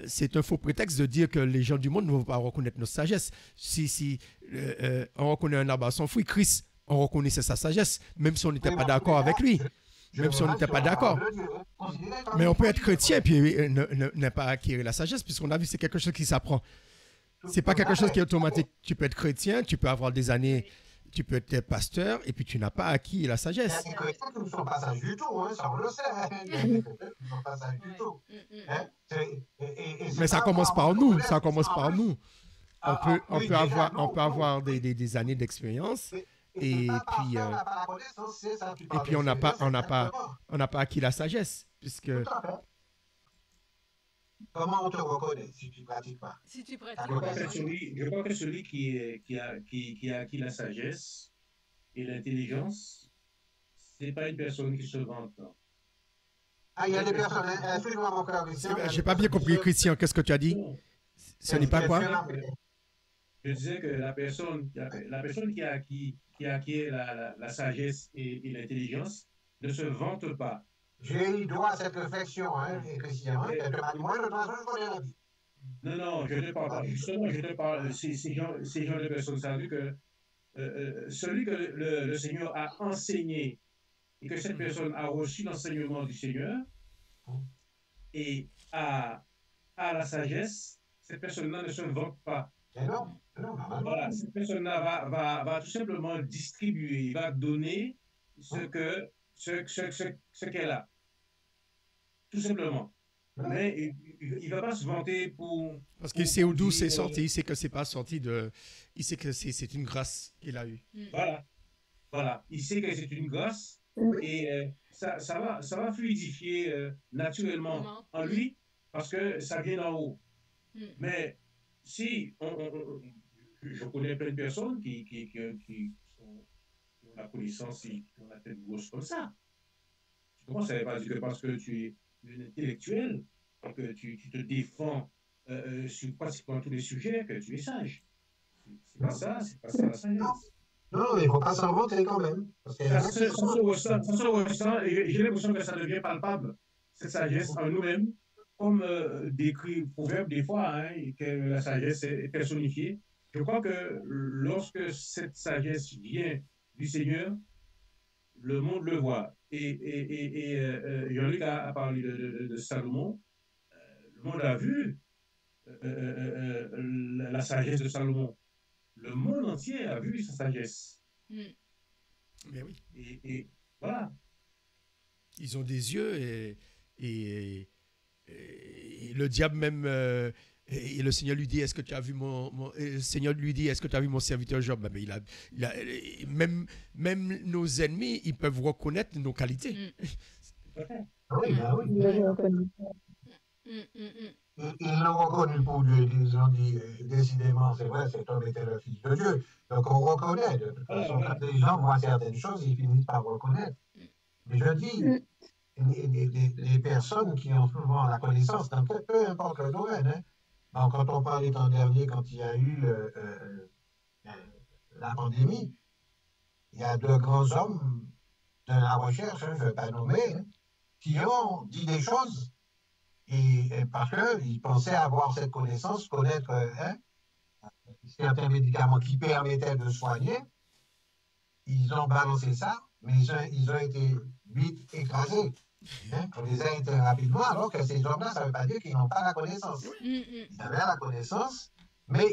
c'est un faux prétexte de dire que les gens du monde ne vont pas reconnaître notre sagesse. Si on reconnaît un arbre à son fruit, Christ, on reconnaissait sa sagesse, même si on n'était pas d'accord avec lui. Même si on n'était pas d'accord. Mais on peut être chrétien et puis ne pas acquérir la sagesse, puisqu'on a vu que c'est quelque chose qui s'apprend. C'est pas quelque chose qui est automatique. Tu peux être chrétien, tu peux avoir des années, tu peux être pasteur, et puis tu n'as pas acquis la sagesse. Il y a des chrétiens qui ne sont pas sages du tout, hein, ça on le sait. Il y a des chrétiens qui ne sont pas sages du tout. Hein? Mais ça commence par nous, ça commence par nous. On peut avoir des années d'expérience. Et puis on n'a pas acquis la sagesse, puisque. Comment on te reconnaît si tu ne pratiques pas? Si tu pratiques pas. Je crois que celui qui a acquis la sagesse et l'intelligence, ce n'est pas une personne qui se vante. Ah, il y a des personnes, excuse-moi mon frère Christian. Je n'ai pas bien compris, Christian, qu'est-ce que tu as dit? Ce n'est pas quoi? Je disais que la personne qui a acquis la sagesse et l'intelligence ne se vante pas. J'ai eu droit à cette réflexion, hein, Christian. Moi, de toute façon, je connais la vie. Non, je ne te parle pas. Justement, je te parle. Ces gens de personnes savent que celui que le Seigneur a enseigné et que cette personne a reçu l'enseignement du Seigneur et a a la sagesse, cette personne-là ne se vante pas. Et non, normalement. Voilà, cette personne-là va tout simplement distribuer, va donner ce qu'elle a, tout simplement. Mais il ne va pas se vanter pour... Parce qu'il sait d'où c'est sorti, il sait que c'est pas sorti de... Il sait que c'est une grâce qu'il a eue. Voilà. Il sait que c'est une grâce et ça va fluidifier naturellement en lui parce que ça vient d'en haut. Mais si je connais plein de personnes qui ont la connaissance, qui ont la tête grosse comme ça. Tu comprends? Ça ne veut pas dire que parce que tu es un intellectuel et que tu te défends sur pratiquement tous les sujets que tu es sage. C'est pas ça la sagesse. Non, il ne faut pas s'en vanter quand même. Parce que ça se ressent et j'ai l'impression que ça devient palpable, cette sagesse en nous-mêmes, comme décrit Proverbe des fois, hein, que la sagesse est personnifiée. Je crois que lorsque cette sagesse vient du Seigneur, le monde le voit. Et Jean-Luc a parlé de Salomon. Le monde a vu la sagesse de Salomon. Le monde entier a vu sa sagesse. Mais oui. Et voilà. Ils ont des yeux et le diable même... et le Seigneur lui dit, est-ce que tu as vu le Seigneur lui dit, est-ce que tu as vu mon serviteur Job? Mais même nos ennemis, ils peuvent reconnaître nos qualités. Oui. Ils l'ont reconnu pour Dieu. Ils ont dit, décidément, c'est vrai, cet homme était le Fils de Dieu. Donc on reconnaît. De toute façon, quand les gens voient certaines choses, ils finissent par reconnaître. Mais je dis, les personnes qui ont souvent la connaissance, dans peu importe le domaine, hein. Donc, quand on parlait l'an dernier, quand il y a eu la pandémie, il y a deux grands hommes de la recherche, je ne vais pas nommer, hein, qui ont dit des choses et parce qu'ils pensaient avoir cette connaissance, connaître certains médicaments qui permettaient de soigner. Ils ont balancé ça, mais ils ont été vite écrasés. Hein, on les a éteints rapidement, alors que ces hommes-là, ça ne veut pas dire qu'ils n'ont pas la connaissance. Ils avaient la connaissance, mais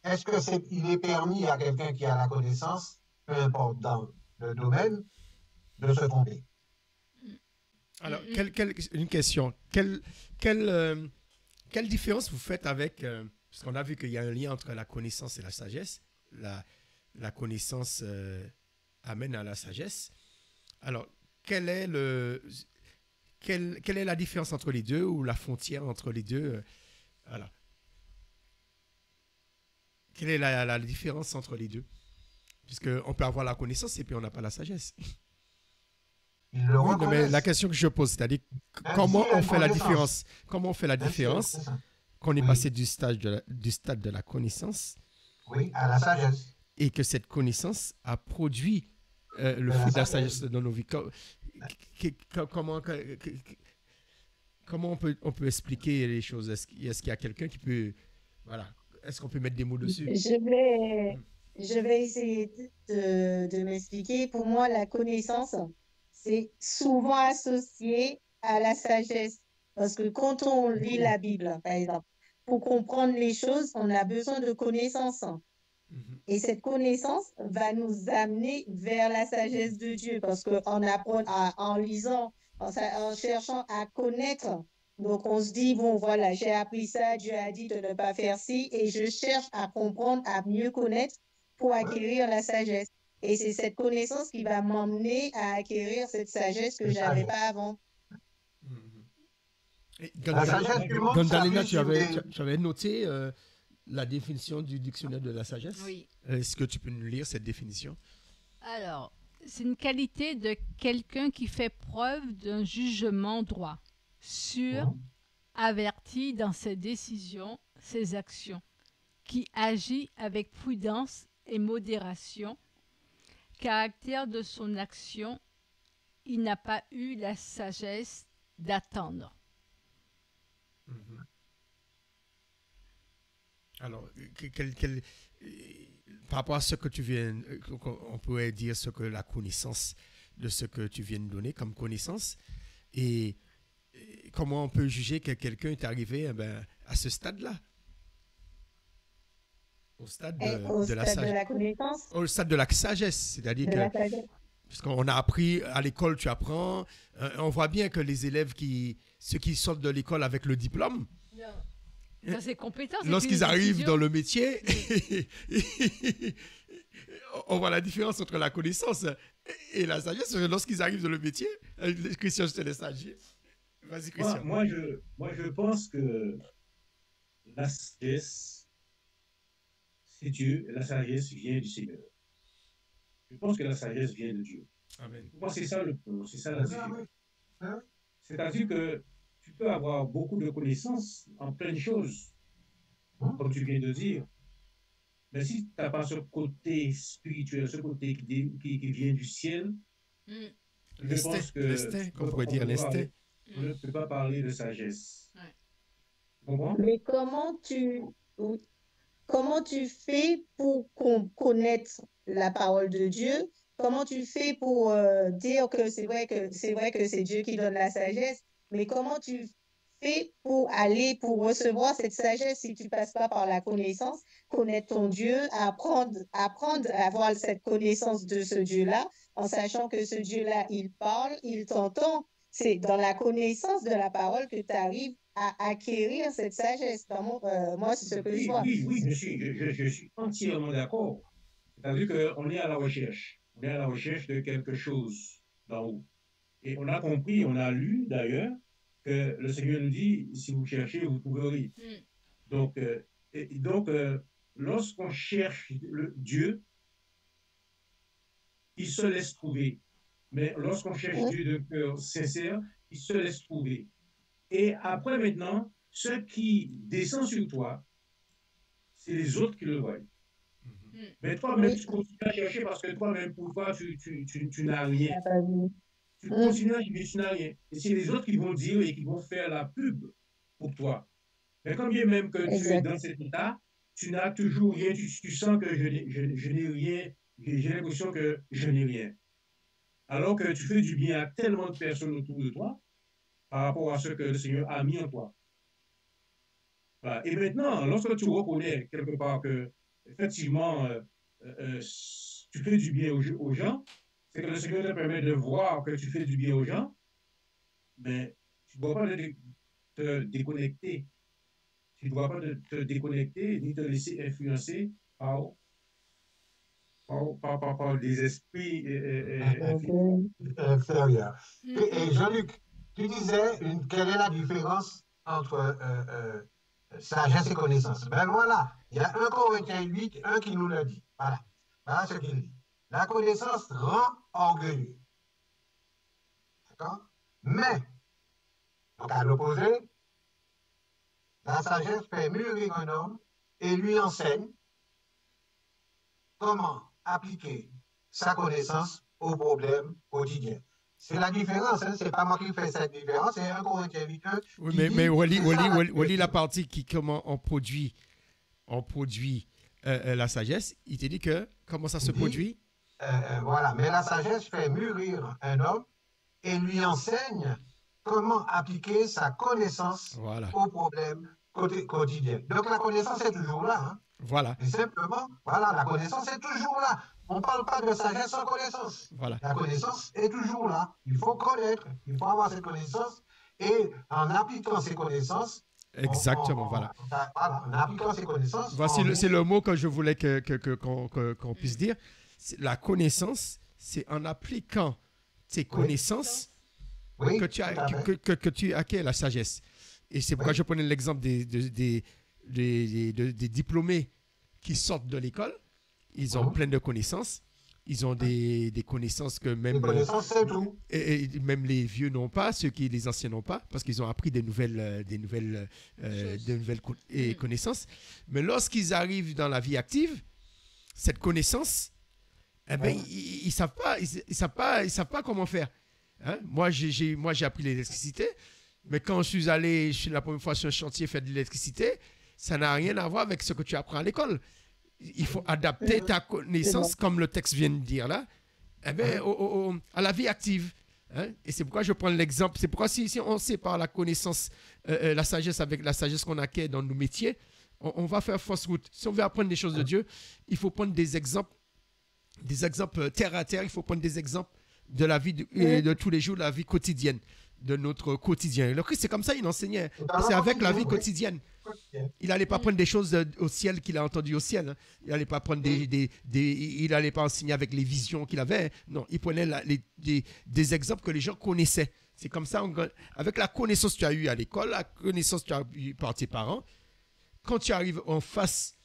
est-ce qu'il est permis à quelqu'un qui a la connaissance, peu importe dans le domaine, de se tromper? Alors, une question. Quelle différence vous faites avec... parce qu'on a vu qu'il y a un lien entre la connaissance et la sagesse. La connaissance amène à la sagesse. Alors, quelle est la différence entre les deux ou la frontière entre les deux? Voilà. Quelle est la différence entre les deux? Puisqu'on peut avoir la connaissance et puis on n'a pas la sagesse. Oui, mais la question que je pose, c'est-à-dire comment on fait la différence? Comment on fait la différence qu'on est passé du stade de la connaissance à la sagesse et que cette connaissance a produit le fruit de la sagesse dans nos vies? Comment on peut expliquer les choses? Est-ce qu'il y a quelqu'un qui peut... Voilà. Est-ce qu'on peut mettre des mots dessus? Je vais essayer de m'expliquer. Pour moi, la connaissance, c'est souvent associé à la sagesse. Parce que quand on lit la Bible, par exemple, pour comprendre les choses, on a besoin de connaissances. Et cette connaissance va nous amener vers la sagesse de Dieu. Parce qu'en lisant, en cherchant à connaître, donc on se dit, bon, voilà, j'ai appris ça, Dieu a dit de ne pas faire ci, et je cherche à comprendre, à mieux connaître pour acquérir la sagesse. Et c'est cette connaissance qui va m'emmener à acquérir cette sagesse que je n'avais pas avant. Gandalena, tu avais noté la définition du dictionnaire de la sagesse? Oui. Est-ce que tu peux nous lire cette définition? Alors, c'est une qualité de quelqu'un qui fait preuve d'un jugement droit, sûr, averti dans ses décisions, ses actions, qui agit avec prudence et modération. Caractère de son action, il n'a pas eu la sagesse d'attendre. Alors, par rapport à ce que tu viens, on pourrait dire ce que la connaissance de ce que tu viens de donner comme connaissance, et comment on peut juger que quelqu'un est arrivé à ce stade-là? Au stade de la sagesse. De la connaissance. Au stade de la sagesse. C'est-à-dire que, parce qu'on a appris, à l'école, tu apprends. On voit bien que les élèves, ceux qui sortent de l'école avec le diplôme, ça, c'est compétent. Lorsqu'ils arrivent dans le métier, on voit la différence entre la connaissance et la sagesse. Lorsqu'ils arrivent dans le métier, Christian, je te laisse agir. Vas-y, Christian. Moi, je pense que la sagesse, c'est Dieu, la sagesse vient du Seigneur. Je pense que la sagesse vient de Dieu. Amen. Moi, c'est ça c'est ça la différence. C'est-à-dire que tu peux avoir beaucoup de connaissances en plein de choses, comme tu viens de dire. Mais si tu n'as pas ce côté spirituel, ce côté qui vient du ciel, je pense que l'instinct, qu'on pourrait dire l'instinct. On ne peut pas parler de sagesse. Ouais. Mais comment tu fais pour connaître la parole de Dieu? Comment tu fais pour dire que c'est vrai que c'est Dieu qui donne la sagesse? Mais comment tu fais pour recevoir cette sagesse si tu ne passes pas par la connaissance, connaître ton Dieu, apprendre à avoir cette connaissance de ce Dieu-là, en sachant que ce Dieu-là, il parle, il t'entend. C'est dans la connaissance de la parole que tu arrives à acquérir cette sagesse. Moi, c'est ce que je vois. Oui, je suis entièrement d'accord. C'est-à-dire qu'on est à la recherche. On est à la recherche de quelque chose d'en haut. Et on a compris, on a lu d'ailleurs, que le Seigneur nous dit, si vous cherchez, vous trouverez. Donc, lorsqu'on cherche Dieu, il se laisse trouver. Mais lorsqu'on cherche Dieu de cœur sincère, il se laisse trouver. Et après, maintenant, ce qui descend sur toi, c'est les autres qui le voient. Mais toi-même, tu continues à chercher parce que toi-même, pour toi, tu n'as rien. Tu continues à chercher, tu n'as rien. Et c'est les autres qui vont dire et qui vont faire la pub pour toi. Mais quand bien même que tu es dans cet état, tu n'as toujours rien, tu sens que je n'ai rien, j'ai l'impression que je n'ai rien. Alors que tu fais du bien à tellement de personnes autour de toi par rapport à ce que le Seigneur a mis en toi. Voilà. Et maintenant, lorsque tu reconnais quelque part que, effectivement, tu fais du bien aux gens, c'est que le Seigneur te permet de voir que tu fais du bien aux gens, mais tu ne dois pas te déconnecter. Tu ne dois pas te déconnecter ni te laisser influencer par des esprits inférieurs. Et Jean-Luc, tu disais quelle est la différence entre sagesse et connaissance? Ben voilà, il y a 1 Corinthiens 8, 1 qui nous le dit. Voilà ce qu'il dit. La connaissance rend orgueilleux. D'accord? Mais, donc à l'opposé, la sagesse fait mûrir un homme et lui enseigne comment appliquer sa connaissance aux problèmes quotidiens. C'est la différence, hein? C'est pas moi qui fais cette différence, c'est 1 Corinthiens 8. Oui, mais Wally, la partie qui, comment on produit la sagesse, il te dit que comment ça se produit? Voilà, mais la sagesse fait mûrir un homme et lui enseigne comment appliquer sa connaissance aux problèmes quotidiens. Donc la connaissance est toujours là. Hein? Voilà. Et simplement, voilà, la connaissance est toujours là. On ne parle pas de sagesse sans connaissance. Voilà. La connaissance est toujours là. Il faut connaître, il faut avoir cette connaissance et en appliquant ces connaissances. Exactement, voilà. En appliquant ces connaissances. Voici c'est le mot que je voulais qu'on puisse dire. La connaissance, c'est en appliquant tes connaissances que tu acquiers la sagesse. Et c'est pourquoi je prenais l'exemple des diplômés qui sortent de l'école. Ils ont plein de connaissances. Ils ont des connaissances que même, même les vieux n'ont pas, les anciens n'ont pas, parce qu'ils ont appris des nouvelles connaissances. Mais lorsqu'ils arrivent dans la vie active, cette connaissance, ils savent pas comment faire. Hein? Moi, j'ai appris l'électricité, mais quand je suis allé la première fois sur un chantier faire de l'électricité, ça n'a rien à voir avec ce que tu apprends à l'école. Il faut adapter ta connaissance, comme le texte vient de dire là, à la vie active. Hein? Et c'est pourquoi je prends l'exemple. C'est pourquoi si on sépare la connaissance, la sagesse avec la sagesse qu'on acquiert dans nos métiers, on va faire fausse route. Si on veut apprendre des choses de Dieu, il faut prendre des exemples terre à terre. Il faut prendre des exemples de la vie de tous les jours, de la vie quotidienne, de notre quotidien. Le Christ, c'est comme ça, il enseignait. C'est avec la vie quotidienne. Il n'allait pas prendre des choses au ciel qu'il a entendues au ciel. Hein. Il n'allait pas prendre il n'allait pas enseigner avec les visions qu'il avait. Non, il prenait des exemples que les gens connaissaient. C'est comme ça, avec la connaissance que tu as eue à l'école, la connaissance que tu as eue par tes parents, quand tu arrives en face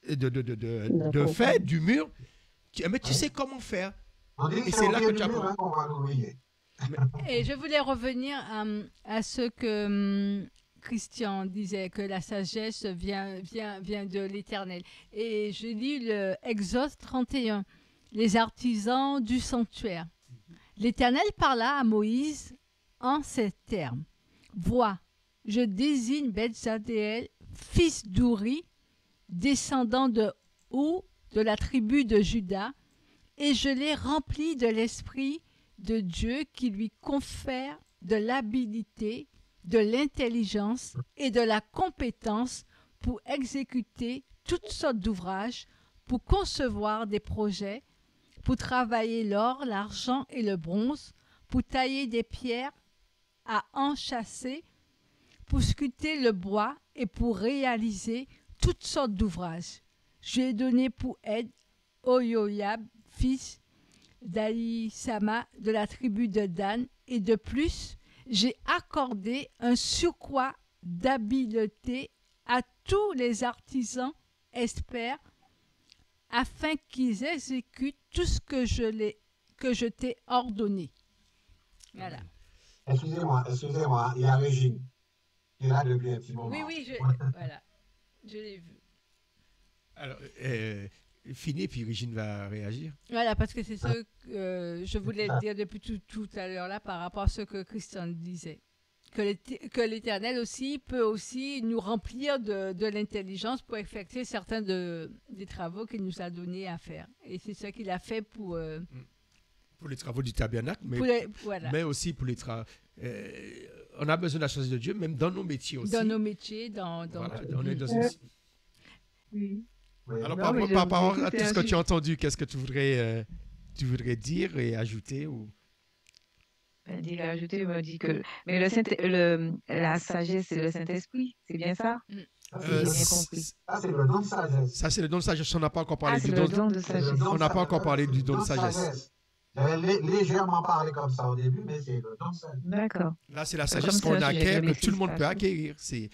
de fait, du mur, mais tu sais comment faire. Et c'est là que tu apprends. Et je voulais revenir à ce que Christian disait, que la sagesse vient de l'Éternel. Et je lis le Exode 31, les artisans du sanctuaire. L'Éternel parla à Moïse en ces termes. Vois, je désigne Bezaleel, fils d'Ouri, descendant de Hou, de la tribu de Juda, et je l'ai rempli de l'Esprit de Dieu qui lui confère de l'habilité, de l'intelligence et de la compétence pour exécuter toutes sortes d'ouvrages, pour concevoir des projets, pour travailler l'or, l'argent et le bronze, pour tailler des pierres à enchâsser, pour sculpter le bois et pour réaliser toutes sortes d'ouvrages. Je lui ai donné pour aide Oholiab, fils d'Aïsama de la tribu de Dan, et de plus, j'ai accordé un surcroît d'habileté à tous les artisans experts afin qu'ils exécutent tout ce que je t'ai ordonné. Voilà. Excusez-moi, il y a Régine qui est là depuis un petit moment. Oui, voilà, je l'ai vu. Alors, fini, puis Régine va réagir. Voilà, parce que c'est ce que je voulais dire depuis tout à l'heure là par rapport à ce que Christian disait. Que l'Éternel aussi peut aussi nous remplir de l'intelligence pour effectuer certains des travaux qu'il nous a donnés à faire. Et c'est ce qu'il a fait pour les travaux du tabernacle, mais aussi pour les travaux. On a besoin de la chose de Dieu, même dans nos métiers aussi. Dans nos métiers, voilà, on est dans une... Oui. Alors, par rapport à tout ce que tu as entendu, qu'est-ce que tu voudrais dire et ajouter ou... Dire ajouter, il m'a dit que... Mais la sagesse, c'est le Saint-Esprit, c'est bien ça? Ça, c'est le don de sagesse. Ça, c'est le don de sagesse. On n'a pas encore parlé du don de sagesse. On n'a pas encore parlé du don de sagesse. J'avais légèrement parlé comme ça au début, mais c'est le don de sagesse. D'accord. Là, c'est la sagesse qu'on acquiert, que tout le monde peut acquérir. C'est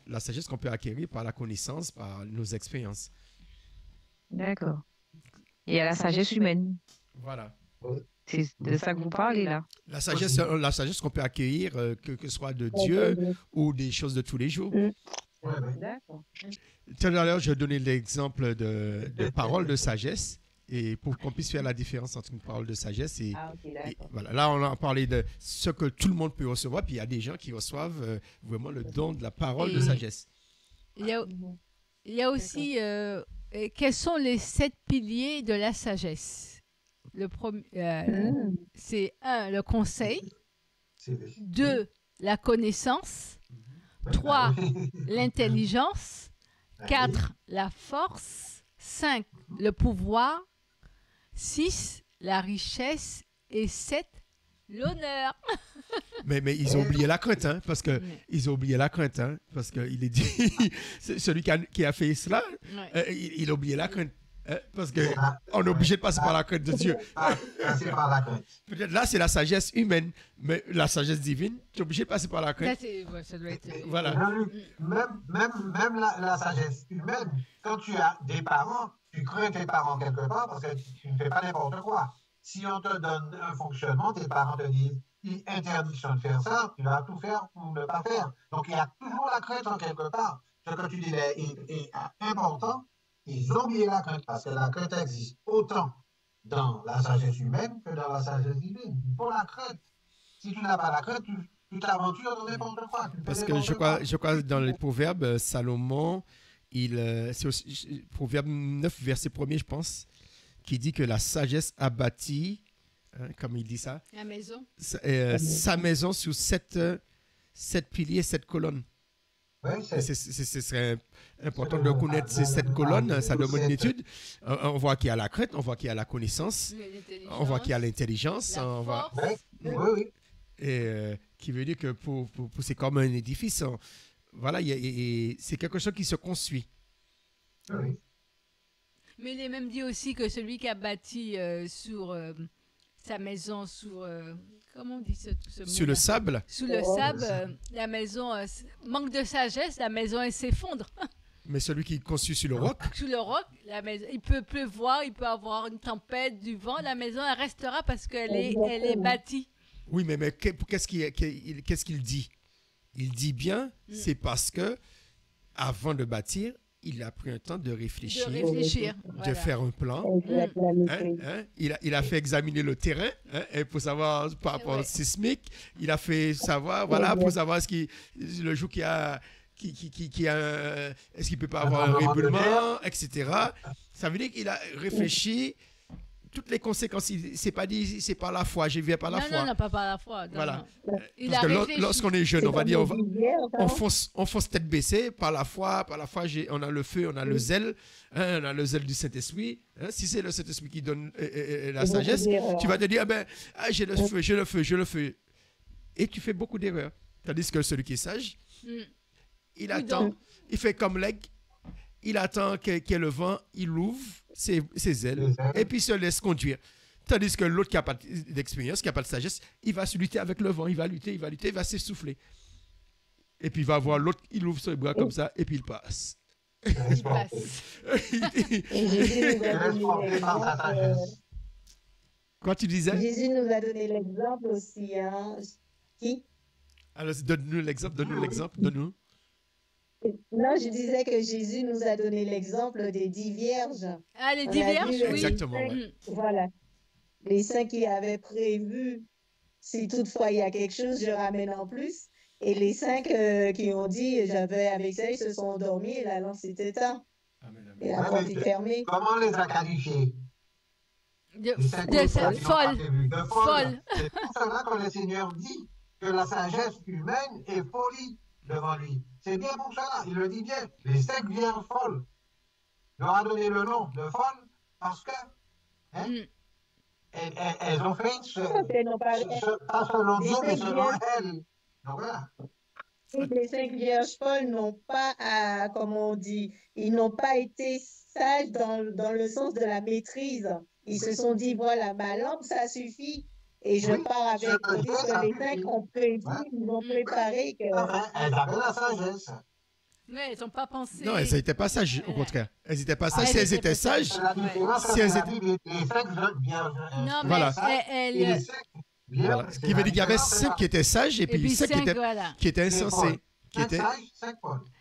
la sagesse qu'on peut acquérir par la connaissance, par nos expériences. D'accord. Et il y a la sagesse humaine. Voilà. C'est de ça que vous parlez là. La sagesse qu'on peut accueillir, que ce soit de Dieu ou des choses de tous les jours. D'accord. Tout à l'heure, je donnais l'exemple de parole de sagesse, et pour qu'on puisse faire la différence entre une parole de sagesse et voilà. Là, on a parlé de ce que tout le monde peut recevoir, puis il y a des gens qui reçoivent vraiment le don de la parole de sagesse. Il y a aussi quels sont les 7 piliers de la sagesse? Le premier, c'est 1, le conseil. 2, la connaissance. 3, l'intelligence. 4, la force. 5, le pouvoir. 6, la richesse. Et 7, l'honneur. mais ils ont oublié la crainte, hein, parce que ils ont oublié la crainte, hein, parce que il est dit celui qui a fait cela, il a oublié la crainte. Parce qu'on est obligé de passer par la crainte de Dieu. Peut-être là, c'est la sagesse humaine, mais la sagesse divine, tu es obligé de passer par la crainte. Ça doit être... Voilà. Même la sagesse humaine, quand tu as des parents, tu crains tes parents quelque part parce que tu ne fais pas n'importe quoi. Si on te donne un fonctionnement, tes parents te disent interdiction de faire ça, tu vas tout faire pour ne pas faire. Donc il y a toujours la crainte en quelque part. Ce que tu dis est important. Ils ont oublié la crainte parce que la crainte existe autant dans la sagesse humaine que dans la sagesse divine. Il faut la crainte. Si tu n'as pas la crainte, tu t'aventures dans n'importe quoi. Parce que je crois dans les Proverbes, Salomon, c'est aussi Proverbe 9, verset 1er, je pense, qui dit que la sagesse a bâti hein, comme il dit ça. La maison. Sa maison sur 7 piliers, 7 colonnes. Oui, Ce serait important de connaître ces 7 colonnes. Ça demande une étude. On voit qu'il y a la crainte, on voit qu'il y a la connaissance, on voit qu'il y a l'intelligence. oui. Et qui veut dire que c'est comme un édifice. Voilà, c'est quelque chose qui se construit. Oui. Mais il est même dit aussi que celui qui a bâti sur sa maison, comment on dit ce mot-là? Sur le sable. Sous le sable, la maison manque de sagesse, la maison elle s'effondre. Mais celui qui construit sur le roc. Sous le roc, la maison, il peut pleuvoir, il peut avoir une tempête, du vent, la maison elle restera parce qu'elle est bâtie. Oui, mais qu'est-ce qu'il dit? Il dit bien, c'est parce que avant de bâtir, il a pris un temps de réfléchir, de faire un plan. Il a fait examiner le terrain pour savoir par rapport au sismique. Il a fait savoir, voilà, pour savoir le jour qu'il y a, est-ce qu'il peut pas avoir un réboulement, etc. Ça veut dire qu'il a réfléchi toutes les conséquences. C'est pas dit, c'est par la foi. Je viens par la foi. Non, pas par la foi. Voilà. Parce que lorsqu'on est jeune, on va dire, on fonce tête baissée par la foi. Par la foi, on a le feu, on a le zèle, on a le zèle du Saint-Esprit. Si c'est le Saint-Esprit qui donne la sagesse, tu vas te dire, j'ai le feu. Et tu fais beaucoup d'erreurs. Tandis que celui qui est sage, il attend, il fait comme l'aigle. Il attend qu'il y ait le vent, il ouvre ses ailes et puis se laisse conduire. Tandis que l'autre qui n'a pas d'expérience, qui n'a pas de sagesse, il va se lutter avec le vent, il va lutter, il va s'essouffler. Et puis il va voir l'autre, il ouvre ses bras comme ça et puis il passe. Il passe. Quoi tu disais? Jésus nous a donné l'exemple aussi. Qui? Alors donne-nous l'exemple, donne-nous. Non, je disais que Jésus nous a donné l'exemple des 10 vierges. Ah, les 10 vierges, oui. Exactement. Ouais. Voilà. Les 5 qui avaient prévu, si toutefois il y a quelque chose, je ramène en plus. Et les 5 qui ont dit, j'avais avec ça, ils se sont endormis et la lampe s'est éteinte. Et la porte est fermée. Comment on les a qualifiés? De folle. C'est pour cela que le Seigneur dit que la sagesse humaine est folie devant lui. C'est bien pour cela, il le dit bien. Les 5 vierges folles. Il leur a donné le nom de folles parce que elles ont fait pas selon Dieu, mais selon elles. Donc voilà. Les 5 vierges folles n'ont pas, comme on dit, ils n'ont pas été sages dans le sens de la maîtrise. Ils se sont dit, voilà, ma lampe, ça suffit. Et je pars avec que les 5 ont prévu, ils ont préparé que... Elles avaient la sagesse. Mais elles n'ont pas pensé. Non, elles n'étaient pas sages, au contraire. Elles n'étaient pas sages. Si elles étaient sages... Si elles étaient... Non, mais voilà. Voilà. Ce qui veut dire qu'il y avait 5 qui étaient sages et puis 5 qui étaient insensés.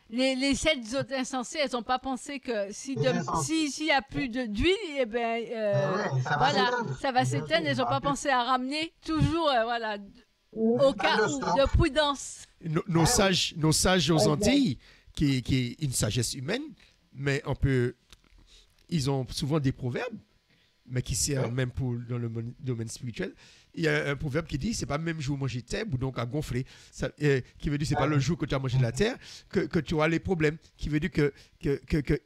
Les 7 autres insensés, elles n'ont pas pensé que s'il n'y a plus d'huile, eh ben, voilà, ça va s'éteindre. Elles n'ont pas pensé à ramener toujours, voilà, au cas où, de prudence. Nos sages aux Antilles, qui est une sagesse humaine, mais ils ont souvent des proverbes, mais qui servent même dans le domaine spirituel. Il y a un proverbe qui dit, c'est pas le même jour manger terre ou donc à gonfler. Ça, qui veut dire, c'est pas le jour que tu as mangé de la terre que tu auras les problèmes. Qui veut dire que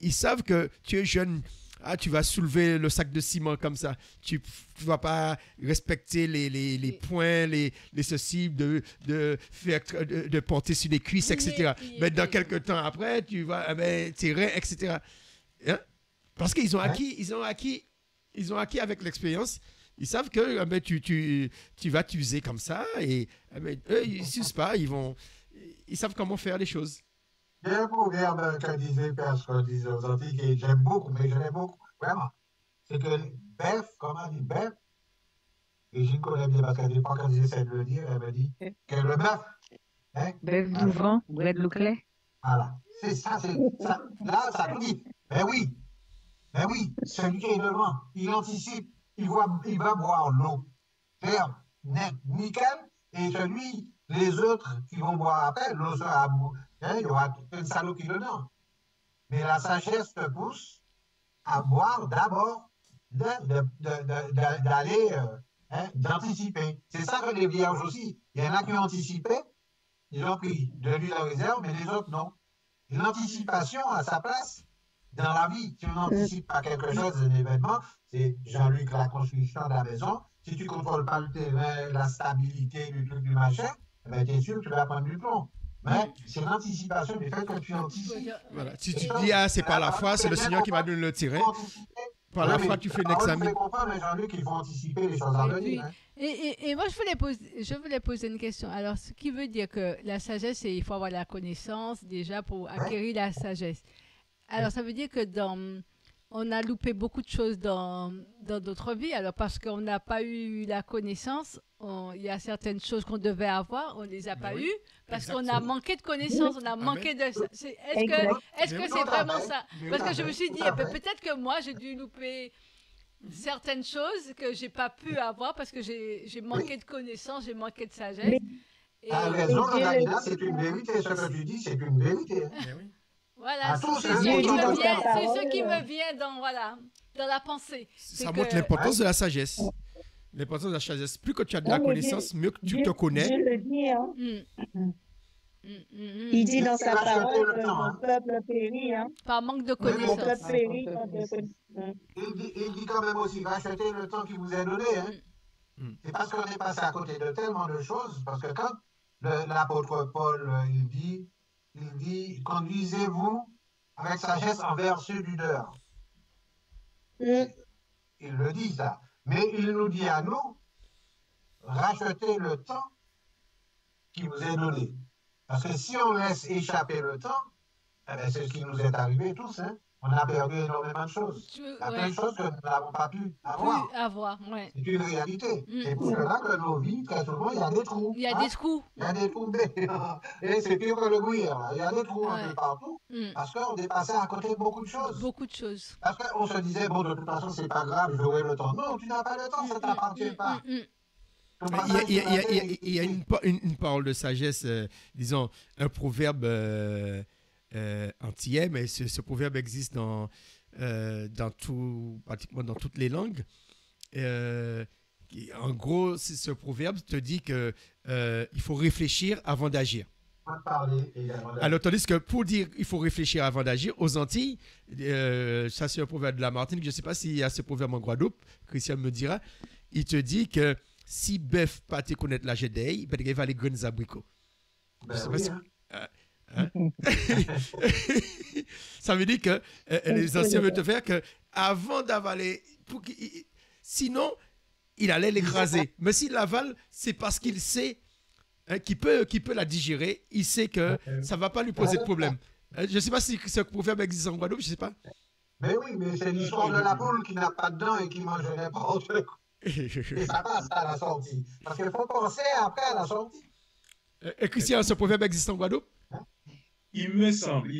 ils savent que tu es jeune. Ah, tu vas soulever le sac de ciment comme ça. Tu vas pas respecter les points, les ceci, de porter sur les cuisses, etc. Mais dans quelques temps après, tu vas, tes reins, etc. Hein? Parce qu'ils ont acquis avec l'expérience. Ils savent que tu vas t'user comme ça et eux, ils ne s'usent pas, ils savent comment faire les choses. Il y a un proverbe que disait aux Antilles que j'aime beaucoup, mais je l'aime beaucoup, vraiment. C'est que bœuf, comment on dit bœuf, et je connais bien parce qu'à l'époque, quand j'essaie de le dire, elle me dit que le bœuf. Bœuf du vent, bret de l'eau claire. Voilà. C'est ça, là, ça nous dit. Ben oui, celui qui est devant, il anticipe. Il va boire l'eau claire, nette, nickel, et les autres qui vont boire après, l'eau sera il y aura une salaud qui le donne. Mais la sagesse te pousse à boire d'abord, d'aller hein, d'anticiper. C'est ça que les vierges aussi. Il y en a qui ont anticipé, ils ont pris de l'huile à réserve, mais les autres non. Et l'anticipation a sa place dans la vie. Si on n'anticipe pas quelque chose, un événement, c'est Jean-Luc, la construction de la maison. Si tu ne contrôles pas le terrain, la stabilité du truc, du machin, eh ben, tu es sûr que tu vas prendre du plomb. Mais c'est l'anticipation du fait que tu anticipes. Voilà. Si tu dis, ah, c'est par la foi, c'est le Seigneur qui m'a donné le terrain. Par la foi, tu fais un examen. Je comprends, mais Jean-Luc, il faut anticiper les choses à venir. Hein. Et moi, je voulais poser une question. Alors, ce qui veut dire que la sagesse, il faut avoir la connaissance déjà pour acquérir la sagesse. Alors, ça veut dire que on a loupé beaucoup de choses dans d'autres vies. Alors, parce qu'on n'a pas eu la connaissance, il y a certaines choses qu'on devait avoir, on ne les a pas eues, parce qu'on a manqué de connaissances, on a manqué de... Est-ce que c'est vraiment ça? Parce que je me suis dit, peut-être que moi, j'ai dû louper certaines choses que j'ai pas pu avoir parce que j'ai manqué de connaissances, j'ai manqué de sagesse. Tu as raison, Dalila, c'est une vérité. Ce que tu dis, c'est une vérité. Voilà, c'est ce qui me vient dans la pensée. Ça montre l'importance de la sagesse. L'importance de la sagesse. Plus que tu as de la connaissance, mieux que tu te connais. Dieu le dit, hein. Il dit dans sa parole que mon peuple périt. Hein. Par manque de connaissance. Mon peuple périt. Il dit quand même aussi, rachetez le temps qui vous est donné. Hein. C'est parce qu'on est passé à côté de tellement de choses. Parce que quand l'apôtre Paul, il dit, conduisez-vous avec sagesse envers ceux du dehors. Il le dit, ça. Mais il nous dit à nous, rachetez le temps qui vous est donné. Parce que si on laisse échapper le temps, eh bien, c'est ce qui nous est arrivé tous. Hein. On a perdu énormément de choses. Il y a plein de choses que nous n'avons pas pu avoir. C'est une réalité. C'est pour cela que nos vies, très souvent, il y a des trous. Il y a des trous. Il y a des trous. Et c'est pire que le gruyère. Il y a des trous un peu partout. Parce qu'on est passé à côté de beaucoup de choses. Beaucoup de choses. Parce qu'on se disait, bon, de toute façon, c'est pas grave, j'aurai le temps. Non, tu n'as pas le temps, ça ne t'appartient pas. Il y a une parole de sagesse, disons, un proverbe antillais, mais ce proverbe existe pratiquement dans toutes les langues. En gros, ce proverbe te dit que il faut réfléchir avant d'agir. Alors, tandis que pour dire il faut réfléchir avant d'agir, aux Antilles, ça c'est un proverbe de la Martinique, je ne sais pas s'il y a ce proverbe en Guadeloupe, Christian me dira, il te dit que si bœuf pas te connaître la gédéille, il va aller graines abricots. Ça veut dire que les anciens veulent te faire que avant d'avaler, sinon il allait l'écraser. Mais s'il l'avale, c'est parce qu'il sait qu'il peut la digérer. Il sait que ça ne va pas lui poser de problème. Je ne sais pas si ce proverbe existe en Guadeloupe, je ne sais pas. Mais oui, mais c'est l'histoire de la poule qui n'a pas de dents et qui mange n'importe quoi. Et ça passe à la sortie. Parce qu'il faut penser après à la sortie. Et Christian, ce proverbe existe en Guadeloupe? Il me semble.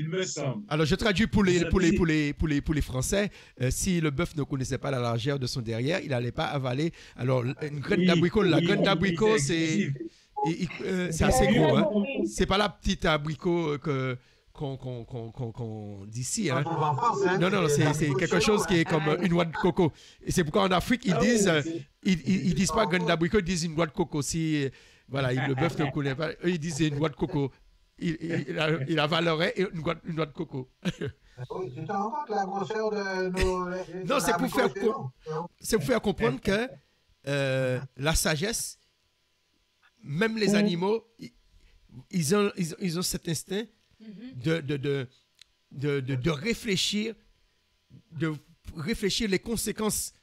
Alors, je traduis pour les Français. Si le bœuf ne connaissait pas la largeur de son derrière, il n'allait pas avaler. Alors, une graine d'abricot, la graine d'abricot, c'est assez gros. Hein? C'est pas la petite abricot qu'on dit ici. Hein? Non, c'est quelque chose qui est comme une noix de coco. Et c'est pourquoi en Afrique, ils disent pas graine d'abricot, ils disent une noix de coco. Si le bœuf ne connaît pas, eux, ils disent une noix de coco. Il avalerait une noix de coco. Oui, tu te rends compte la grosseur de nos... Non, c'est pour faire comprendre que la sagesse, même les animaux, ils ont cet instinct de réfléchir les conséquences.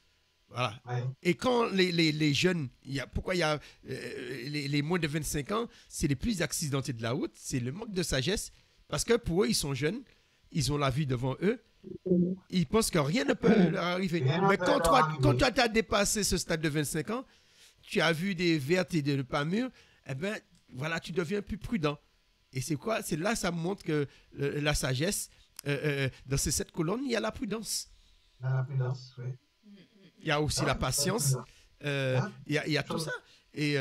Voilà. Ouais. Et quand les jeunes, pourquoi il y a les moins de 25 ans, c'est les plus accidentés de la route, c'est le manque de sagesse, parce que pour eux, ils sont jeunes, ils ont la vie devant eux, ils pensent que rien ne peut leur arriver. Mais quand toi, tu as dépassé ce stade de 25 ans, tu as vu des vertes et des pas mûres, eh bien, voilà, tu deviens plus prudent. Et c'est quoi? C'est là, ça montre que la sagesse, dans ces 7 colonnes, il y a la prudence. La prudence, oui. Il y a aussi la patience, il y a tout ça. Et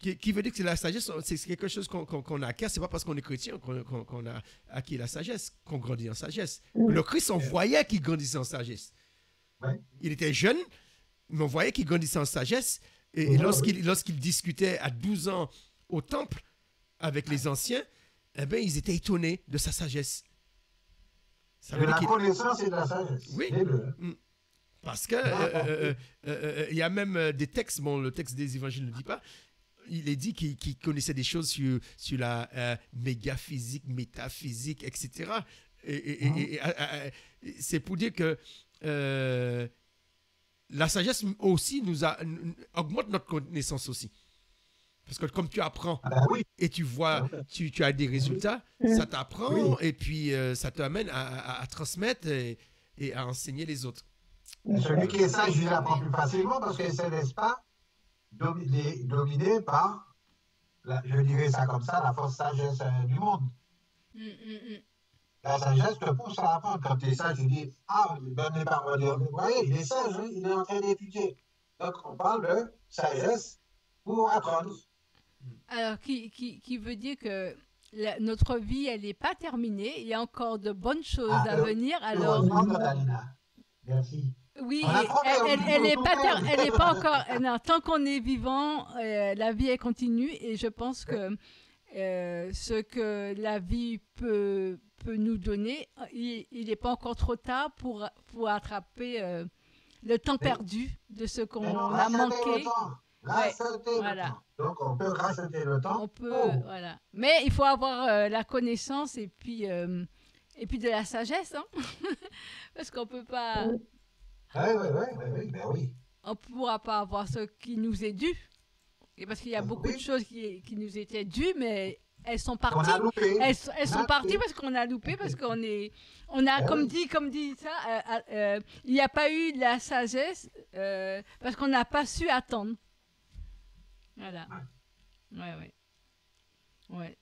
qui veut dire que la sagesse, c'est quelque chose qu'on acquiert. Ce n'est pas parce qu'on est chrétien qu'on a acquis la sagesse, qu'on grandit en sagesse. Le Christ, on voyait qu'il grandissait en sagesse. Il était jeune, mais on voyait qu'il grandissait en sagesse. Et lorsqu'il discutait à 12 ans au temple avec les anciens, eh ben, ils étaient étonnés de sa sagesse. Ça veut dire la connaissance et de la sagesse. Oui. Parce que il y a même des textes, bon, le texte des évangiles ne le dit pas, il est dit qu'il connaissait des choses sur la mégaphysique, métaphysique, etc. Et c'est pour dire que la sagesse aussi augmente notre connaissance aussi. Parce que comme tu apprends et tu vois, tu as des résultats, ça t'apprend et puis ça t'amène à transmettre et à enseigner les autres. Celui qui est sage, il apprend plus facilement parce qu'il ne se laisse pas dominer par, je dirais ça comme ça, la fausse sagesse du monde. La sagesse te pousse à apprendre. Quand tu es sage, tu dis, même les parents disent, vous voyez, il est sage, hein, il est en train d'étudier. Donc, on parle de sagesse pour apprendre. Alors, qui veut dire que notre vie, elle n'est pas terminée. Il y a encore de bonnes choses à venir. Alors, merci. Oui, elle n'est pas encore. Non, tant qu'on est vivant, la vie elle continue et je pense que ce que la vie peut nous donner, il n'est pas encore trop tard pour attraper le temps perdu de ce qu'on a manqué. Voilà. Donc on peut racheter le temps. Voilà. Mais il faut avoir la connaissance et puis de la sagesse, hein? Parce qu'on peut pas. Oui. On ne pourra pas avoir ce qui nous est dû. Et parce qu'il y a beaucoup de choses qui nous étaient dues, mais elles sont parties. Elles sont parties parce qu'on a loupé, parce qu'on a, comme dit ça, il n'y a pas eu de la sagesse parce qu'on n'a pas su attendre. Voilà. Ouais.